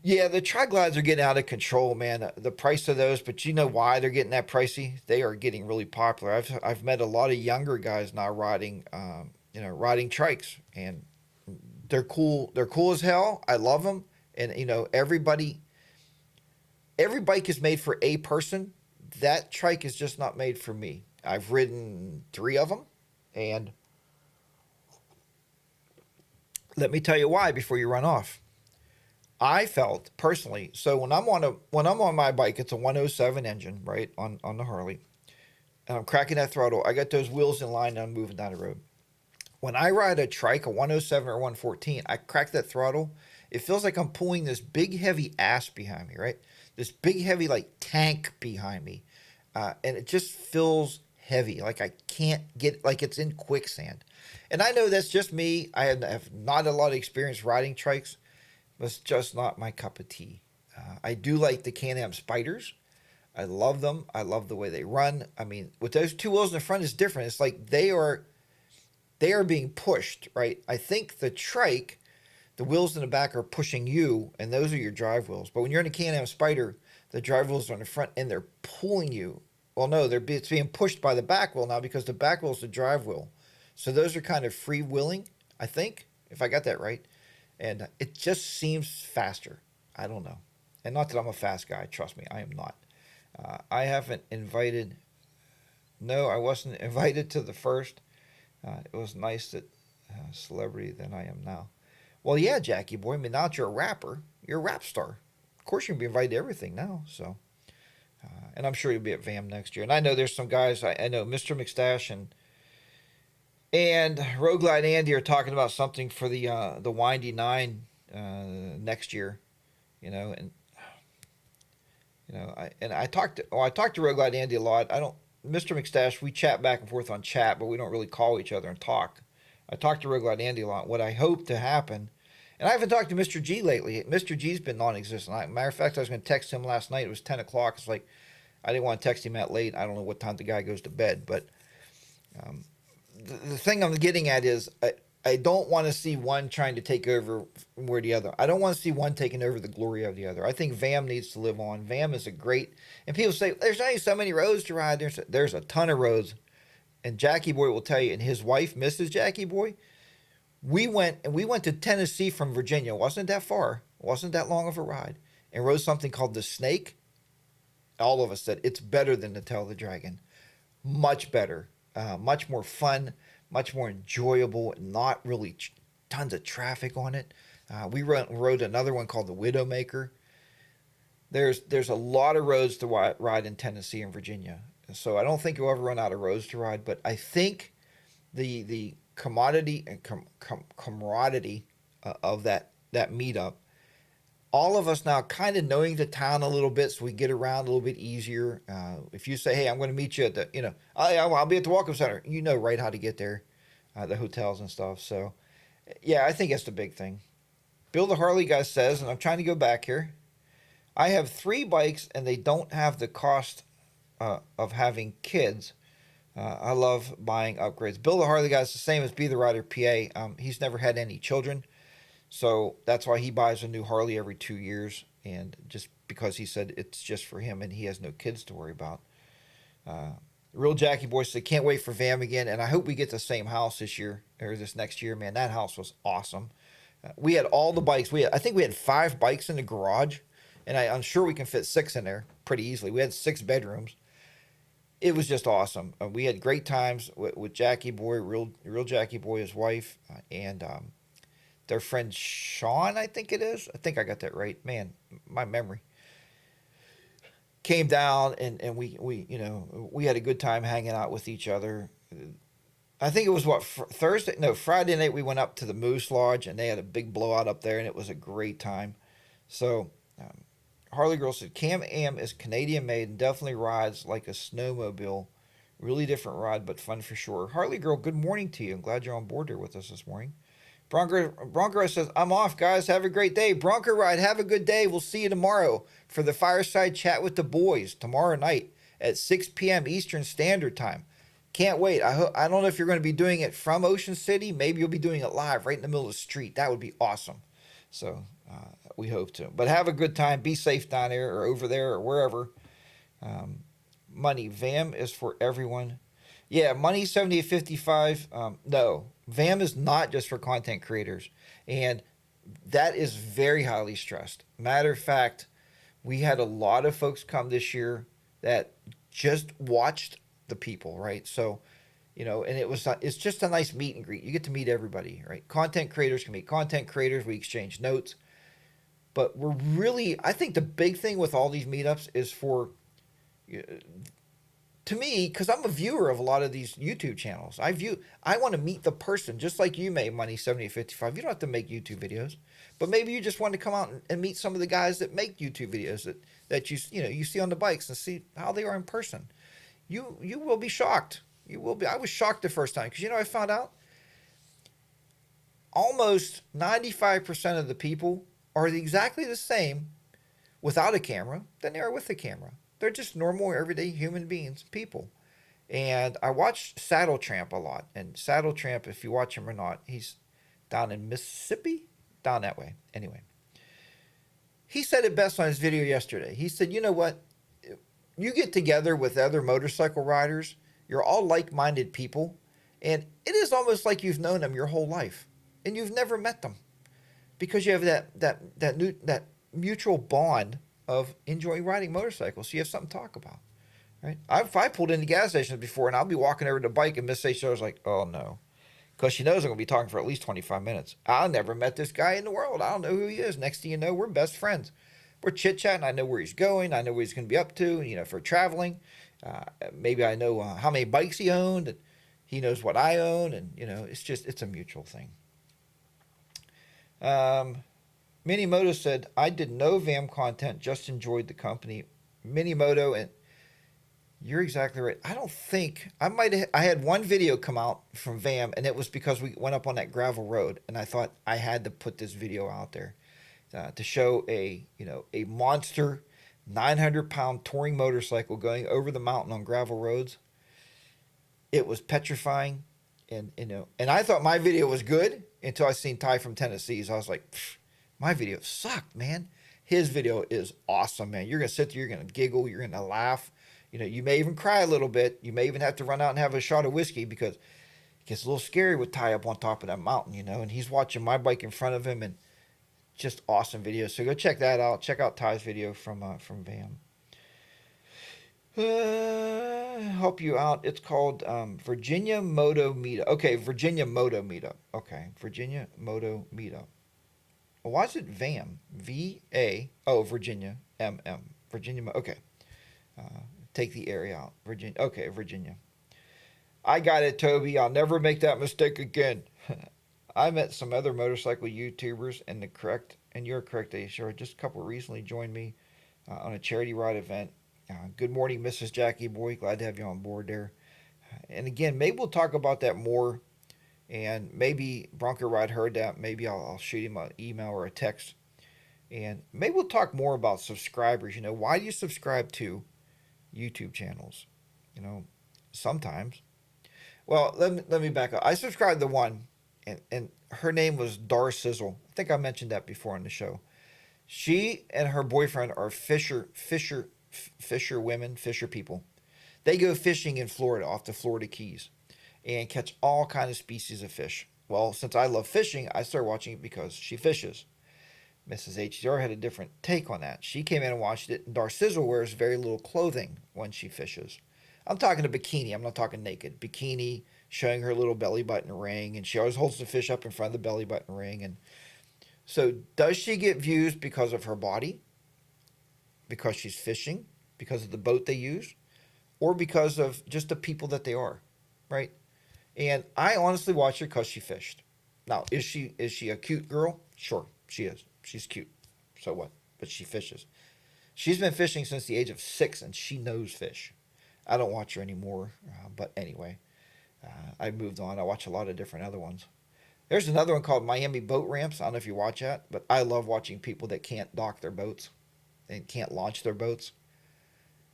Yeah, the Tri-Glides are getting out of control, man. The price of those, but you know why they're getting that pricey? They are getting really popular. I've met a lot of younger guys now riding trikes, and they're cool. They're cool as hell. I love them, and every bike is made for a person. That trike is just not made for me. I've ridden 3 of them, and let me tell you why before you run off. I felt personally, so when I'm on my bike, it's a 107 engine, right, on the Harley, and I'm cracking that throttle. I got those wheels in line, and I'm moving down the road. When I ride a trike, a 107 or 114, I crack that throttle. It feels like I'm pulling this big, heavy ass behind me, right? This big, heavy, like, tank behind me. And it just feels heavy, like I can't get, like it's in quicksand. And I know that's just me. I have not a lot of experience riding trikes. It's just not my cup of tea. I do like the Can-Am Spiders. I love them. I love the way they run. I mean, with those 2 wheels in the front, it's different. It's like they are being pushed, right? I think the trike, the wheels in the back are pushing you, and those are your drive wheels. But when you're in a Can-Am Spider, the drive wheels are in the front, and they're pulling you. Well, no, it's being pushed by the back wheel now because the back wheel is the drive wheel. So those are kind of free-wheeling, I think, if I got that right. And it just seems faster. I don't know. And not that I'm a fast guy. Trust me, I am not. I wasn't invited to the first. It was nice that celebrity than I am now. Well, yeah, Jackie boy. I mean, now that you're a rapper, you're a rap star. Of course, you can be invited to everything now. So, and I'm sure you'll be at VAM next year. And I know there's some guys. I know Mr. McStash and Road Glide Andy are talking about something for the Windy 9 next year. I talked to Road Glide Andy a lot. Mr. McStash, we chat back and forth on chat, but we don't really call each other and talk. I talked to Road Glide Andy a lot. What I hope to happen, and I haven't talked to Mr. G lately. Mr. G's been non-existent. Matter of fact, I was going to text him last night. It was 10 o'clock. It's like, I didn't want to text him that late. I don't know what time the guy goes to bed, but the thing I'm getting at is I don't want to see one trying to take over where the other. I don't want to see one taking over the glory of the other. I think VAM needs to live on. VAM is a great, and people say there's only so many roads to ride. There's a ton of roads, and Jackie Boy will tell you, and his wife, Mrs. Jackie Boy, We went to Tennessee from Virginia. It wasn't that far. It wasn't that long of a ride. And rode something called the Snake. All of us said it's better than the Tail of the Dragon. Much better. Much more fun. Much more enjoyable. Not really tons of traffic on it. We rode another one called the Widowmaker. There's a lot of roads to ride in Tennessee and Virginia. So I don't think you'll ever run out of roads to ride. But I think the commodity and camaraderie of that meetup, all of us now kind of knowing the town a little bit, so we get around a little bit easier. If you say, hey, I'm going to meet you at the, I'll be at the Welcome Center, you know right how to get there, the hotels and stuff. So, yeah, I think that's the big thing. Bill the Harley guy says, and I'm trying to go back here, I have 3 bikes and they don't have the cost of having kids. I love buying upgrades. Bill the Harley guy is the same as Be the Rider PA. He's never had any children. So that's why he buys a new Harley every 2 years, and just because he said it's just for him and he has no kids to worry about. Real Jackie Boy said, can't wait for VAM again, and I hope we get the same house this year, or this next year. Man, that house was awesome. We had all the bikes. I think we had 5 bikes in the garage, and I'm sure we can fit 6 in there pretty easily. We had 6 bedrooms. It was just awesome. We had great times with Jackie Boy, real Jackie Boy, his wife, and their friend Sean, I think it is. I think I got that right. Man, my memory. Came down and we had a good time hanging out with each other. I think it was Friday night we went up to the Moose Lodge and they had a big blowout up there and it was a great time. So Harley Girl said, Cam Am is Canadian made and definitely rides like a snowmobile. Really different ride, but fun for sure. Harley Girl, good morning to you. I'm glad you're on board here with us this morning. Bronco says, I'm off, guys. Have a great day. Bronco Ride, have a good day. We'll see you tomorrow for the Fireside Chat with the Boys tomorrow night at 6 p.m. Eastern Standard Time. Can't wait. I don't know if you're going to be doing it from Ocean City. Maybe you'll be doing it live right in the middle of the street. That would be awesome. So we hope to. But have a good time. Be safe down there or over there or wherever. Money. VAM is for everyone. Yeah, Money 7855. No. VAM is not just for content creators, and that is very highly stressed. Matter of fact, we had a lot of folks come this year that just watched the people, right? So, and it's just a nice meet and greet. You get to meet everybody, right? Content creators can meet content creators. We exchange notes, but I think the big thing with all these meetups is for to me, because I'm a viewer of a lot of these YouTube channels, I want to meet the person, just like you may, Money 7055. You don't have to make YouTube videos, but maybe you just want to come out and meet some of the guys that make YouTube videos that you see on the bikes and see how they are in person. You will be shocked. You will be. I was shocked the first time because I found out almost 95% of the people are exactly the same without a camera than they are with a camera. They're just normal, everyday human beings, people. And I watched Saddle Tramp a lot. And Saddle Tramp, if you watch him or not, he's down in Mississippi, down that way. Anyway, he said it best on his video yesterday. He said, you know what? You get together with other motorcycle riders. You're all like-minded people. And it is almost like you've known them your whole life. And you've never met them. Because you have that mutual bond of enjoying riding motorcycles, so you have something to talk about, right? I've pulled into gas stations before, and I'll be walking over to the bike, and Miss Sarah's like, oh, no. Because she knows I'm going to be talking for at least 25 minutes. I never met this guy in the world. I don't know who he is. Next thing you know, we're best friends. We're chit-chatting. I know where he's going. I know what he's going to be up to, for traveling. Maybe I know how many bikes he owned, and he knows what I own, and, it's a mutual thing. Minimoto said, I did no VAM content, just enjoyed the company. Minimoto, and you're exactly right. I don't think, I had one video come out from VAM, and it was because we went up on that gravel road, and I thought I had to put this video out there to show a monster 900-pound touring motorcycle going over the mountain on gravel roads. It was petrifying, and I thought my video was good until I seen Ty from Tennessee. So I was like, my video sucked, man. His video is awesome, man. You're going to sit there, you're going to giggle, you're going to laugh. You may even cry a little bit. You may even have to run out and have a shot of whiskey because gets a little scary with Ty up on top of that mountain, you know, and he's watching my bike in front of him, and just awesome videos. So go check that out. Check out Ty's video from VAM. Help you out. It's called Virginia Moto Meetup. Okay, Virginia Moto Meetup. Okay, Virginia Moto Meetup. Well, why is it VAM? V-A. Oh, Virginia. M-M. Virginia. Okay. Take the area out. Virginia. Okay, Virginia. I got it, Toby. I'll never make that mistake again. I met some other motorcycle YouTubers, and you're correct, Sure. Just a couple recently joined me on a charity ride event. Good morning, Mrs. Jackie Boy. Glad to have you on board there. And again, maybe we'll talk about that more. And maybe Bronco Ride heard that. Maybe I'll shoot him an email or a text. And maybe we'll talk more about subscribers. You know, why do you subscribe to YouTube channels? You know, sometimes. Well, let me back up. I subscribed to one, and her name was Dar Sizzle. I think I mentioned that before on the show. She and her boyfriend are fisher people. They go fishing in Florida, off the Florida Keys, and catch all kinds of species of fish. Well, since I love fishing, I started watching it because she fishes. Mrs. HDR had a different take on that. She came in and watched it, and Dar Sizzle wears very little clothing when she fishes. I'm talking a bikini. I'm not talking naked. Bikini, showing her little belly button ring, and she always holds the fish up in front of the belly button ring. And so does she get views because of her body? Because she's fishing? Because of the boat they use? Or because of just the people that they are, right? And I honestly watch her because she fished. Now, is she a cute girl? Sure, she is. She's cute. So what? But she fishes. She's been fishing since the age of 6, and she knows fish. I don't watch her anymore, but anyway, I moved on. I watch a lot of different other ones. There's another one called Miami Boat Ramps. I don't know if you watch that, but I love watching people that can't dock their boats and can't launch their boats.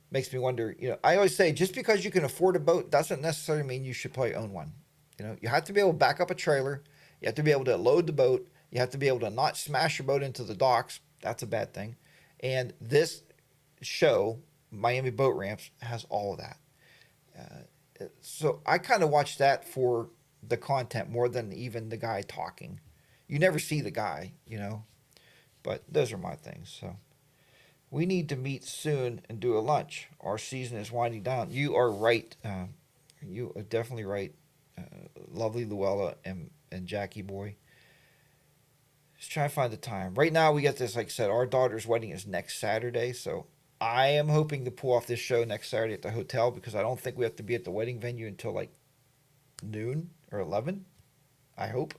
Makes me wonder, you know, I always say just because you can afford a boat doesn't necessarily mean you should probably own one. You know, you have to be able to back up a trailer. You have to be able to load the boat. You have to be able to not smash your boat into the docks. That's a bad thing. And this show, Miami Boat Ramps, has all of that. So I kind of watch that for the content more than even the guy talking. You never see the guy, you know, but those are my things. So we need to meet soon and do a lunch. Our season is winding down. You are right. You are definitely right. Lovely Luella and Jackie Boy. Just trying to find the time. Right now we got this, like I said, our daughter's wedding is next Saturday. So I am hoping to pull off this show next Saturday at the hotel because I don't think we have to be at the wedding venue until like noon or 11. I hope.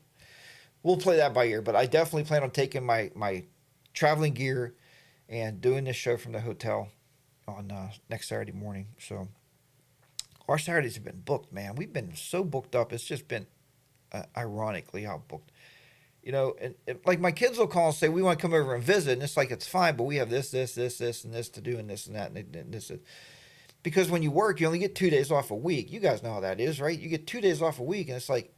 We'll play that by ear, but I definitely plan on taking my traveling gear and doing this show from the hotel on next Saturday morning. So our Saturdays have been booked, man. We've been so booked up. It's just been ironically how booked. You know, and like my kids will call and say, we want to come over and visit. And it's like, it's fine, but we have this, and this to do, and this and that, and this. Because when you work, you only get 2 days off a week. You guys know how that is, right? You get 2 days off a week, and it's like,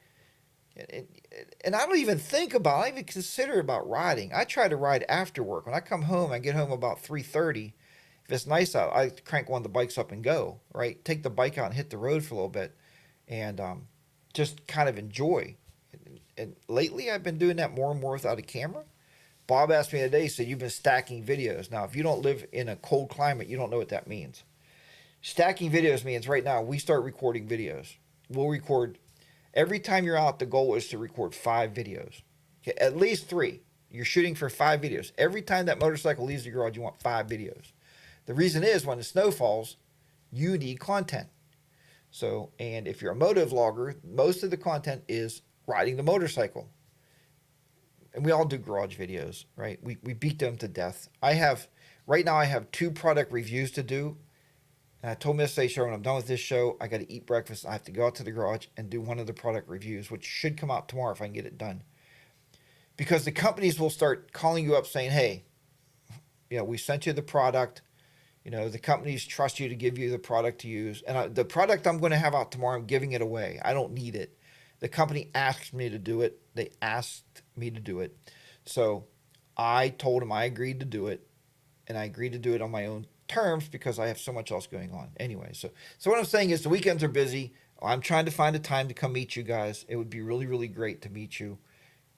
and I don't even think about, I don't even consider about riding. I try to ride after work. When I come home, I get home about 3:30. If it's nice out, I crank one of the bikes up and go, right? Take the bike out and hit the road for a little bit and just kind of enjoy. And lately, I've been doing that more and more without a camera. Bob asked me today, he said, you've been stacking videos. Now, if you don't live in a cold climate, you don't know what that means. Stacking videos means right now, we start recording videos. We'll record, every time you're out, the goal is to record 5 videos. Okay, at least 3. You're shooting for 5 videos. Every time that motorcycle leaves the garage, you want 5 videos. The reason is when the snow falls, you need content. So, and if you're a motovlogger, most of the content is riding the motorcycle. And we all do garage videos, right? We beat them to death. Right now I have 2 product reviews to do. And I told Miss A. when I'm done with this show, I got to eat breakfast. I have to go out to the garage and do one of the product reviews, which should come out tomorrow if I can get it done. Because the companies will start calling you up saying, hey, you know, we sent you the product. You know, the companies trust you to give you the product to use. And the product I'm going to have out tomorrow, I'm giving it away. I don't need it. The company asked me to do it. They asked me to do it. So I told them I agreed to do it. And I agreed to do it on my own terms because I have so much else going on. Anyway, so what I'm saying is the weekends are busy. I'm trying to find a time to come meet you guys. It would be really, really great to meet you.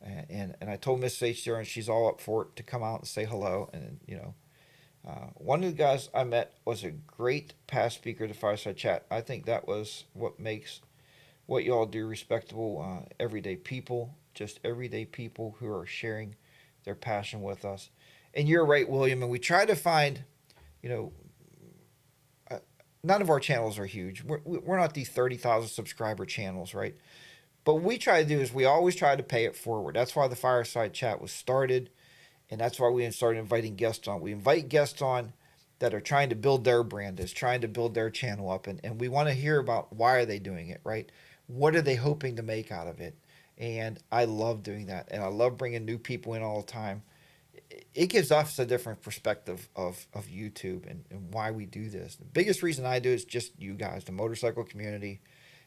And I told Miss HDR, and she's all up for it, to come out and say hello. And, you know, one of the guys I met was a great past speaker to Fireside Chat. I think that was what makes what y'all do respectable. Everyday people, just everyday people who are sharing their passion with us. And you're right, William. And we try to find, you know, none of our channels are huge. We're not these 30,000 subscriber channels, right? But what we try to do is we always try to pay it forward. That's why the Fireside Chat was started. And that's why we started inviting guests on. We invite guests on that are trying to build their brand, is trying to build their channel up. And we want to hear about why are they doing it, right? What are they hoping to make out of it? And I love doing that. And I love bringing new people in all the time. It gives us a different perspective of YouTube and why we do this. The biggest reason I do is just you guys, the motorcycle community,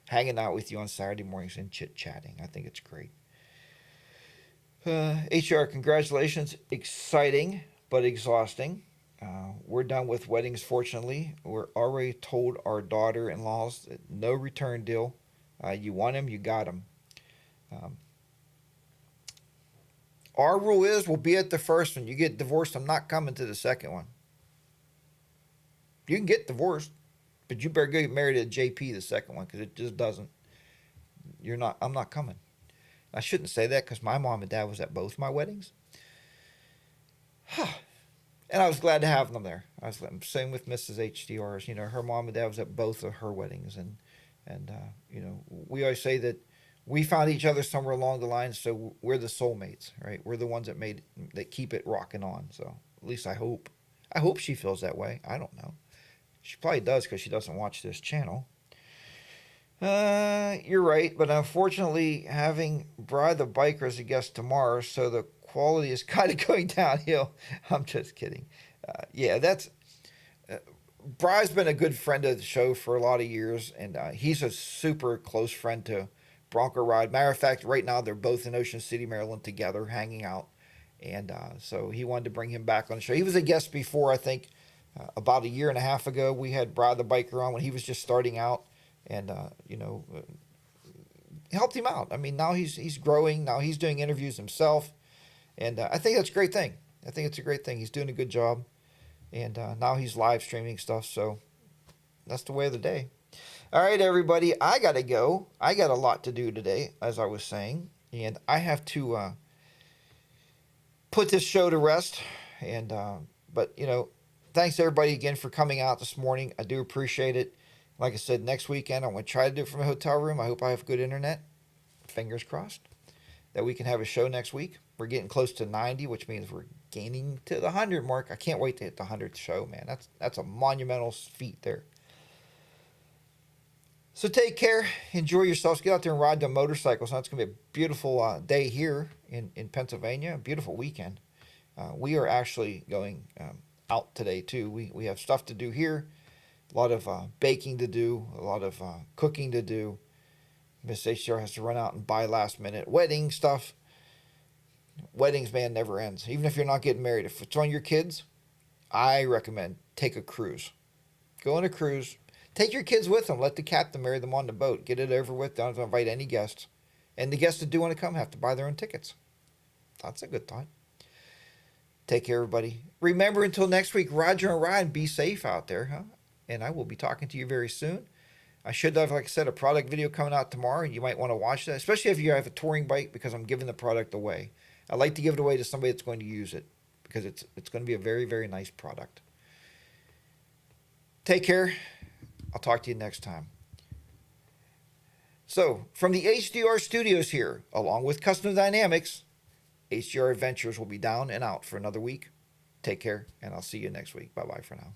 hanging out with you on Saturday mornings and chit-chatting. I think it's great. HR, congratulations. Exciting, but exhausting. We're done with weddings, fortunately. We're already told our daughter-in-laws that no return deal. You want him, you got him. Our rule is we'll be at the first one. You get divorced, I'm not coming to the second one. You can get divorced, but you better go get married to JP the second one, because it just doesn't. I'm not coming. I shouldn't say that, because my mom and dad was at both my weddings. And I was glad to have them there. Same with Mrs. HDR's. You know, her mom and dad was at both of her weddings. And you know, we always say that we found each other somewhere along the line, so we're the soulmates, right? We're the ones that keep it rocking on. So at least I hope. I hope she feels that way. I don't know. She probably does, because she doesn't watch this channel. You're right, but unfortunately, having Bri the biker as a guest tomorrow, so the quality is kind of going downhill. I'm just kidding. Yeah, that's. Bri's been a good friend of the show for a lot of years, and he's a super close friend to Bronco Ride. Matter of fact, right now they're both in Ocean City, Maryland together, hanging out. And so he wanted to bring him back on the show. He was a guest before, I think, about a year and a half ago. We had Bri the biker on when he was just starting out, and you know, helped him out. I mean, now he's growing. Now he's doing interviews himself, and I think that's a great thing. I think it's a great thing. He's doing a good job, and now he's live streaming stuff. So that's the way of the day. All right, everybody, I got to go. I got a lot to do today, as I was saying, and I have to put this show to rest. And but, you know, thanks, everybody, again for coming out this morning. I do appreciate it. Like I said, next weekend, I'm going to try to do it from a hotel room. I hope I have good internet. Fingers crossed that we can have a show next week. We're getting close to 90, which means we're gaining to the 100 mark. I can't wait to hit the 100th show, man. That's a monumental feat there. So take care. Enjoy yourselves. Get out there and ride the motorcycles. It's going to be a beautiful day here in Pennsylvania. A beautiful weekend. We are actually going out today, too. We have stuff to do here. A lot of baking to do. A lot of cooking to do. Miss HDR has to run out and buy last-minute wedding stuff. Weddings, man, never ends. Even if you're not getting married. If it's on your kids, I recommend take a cruise. Go on a cruise. Take your kids with them. Let the captain marry them on the boat. Get it over with. Don't have to invite any guests. And the guests that do want to come have to buy their own tickets. That's a good thought. Take care, everybody. Remember, until next week, Roger and Ryan, be safe out there, huh? And I will be talking to you very soon. I should have, like I said, a product video coming out tomorrow. You might want to watch that, especially if you have a touring bike, because I'm giving the product away. I like to give it away to somebody that's going to use it, because it's going to be a very, very nice product. Take care. I'll talk to you next time. So, from the HDR studios here, along with Custom Dynamics, HDR Adventures will be down and out for another week. Take care, and I'll see you next week. Bye-bye for now.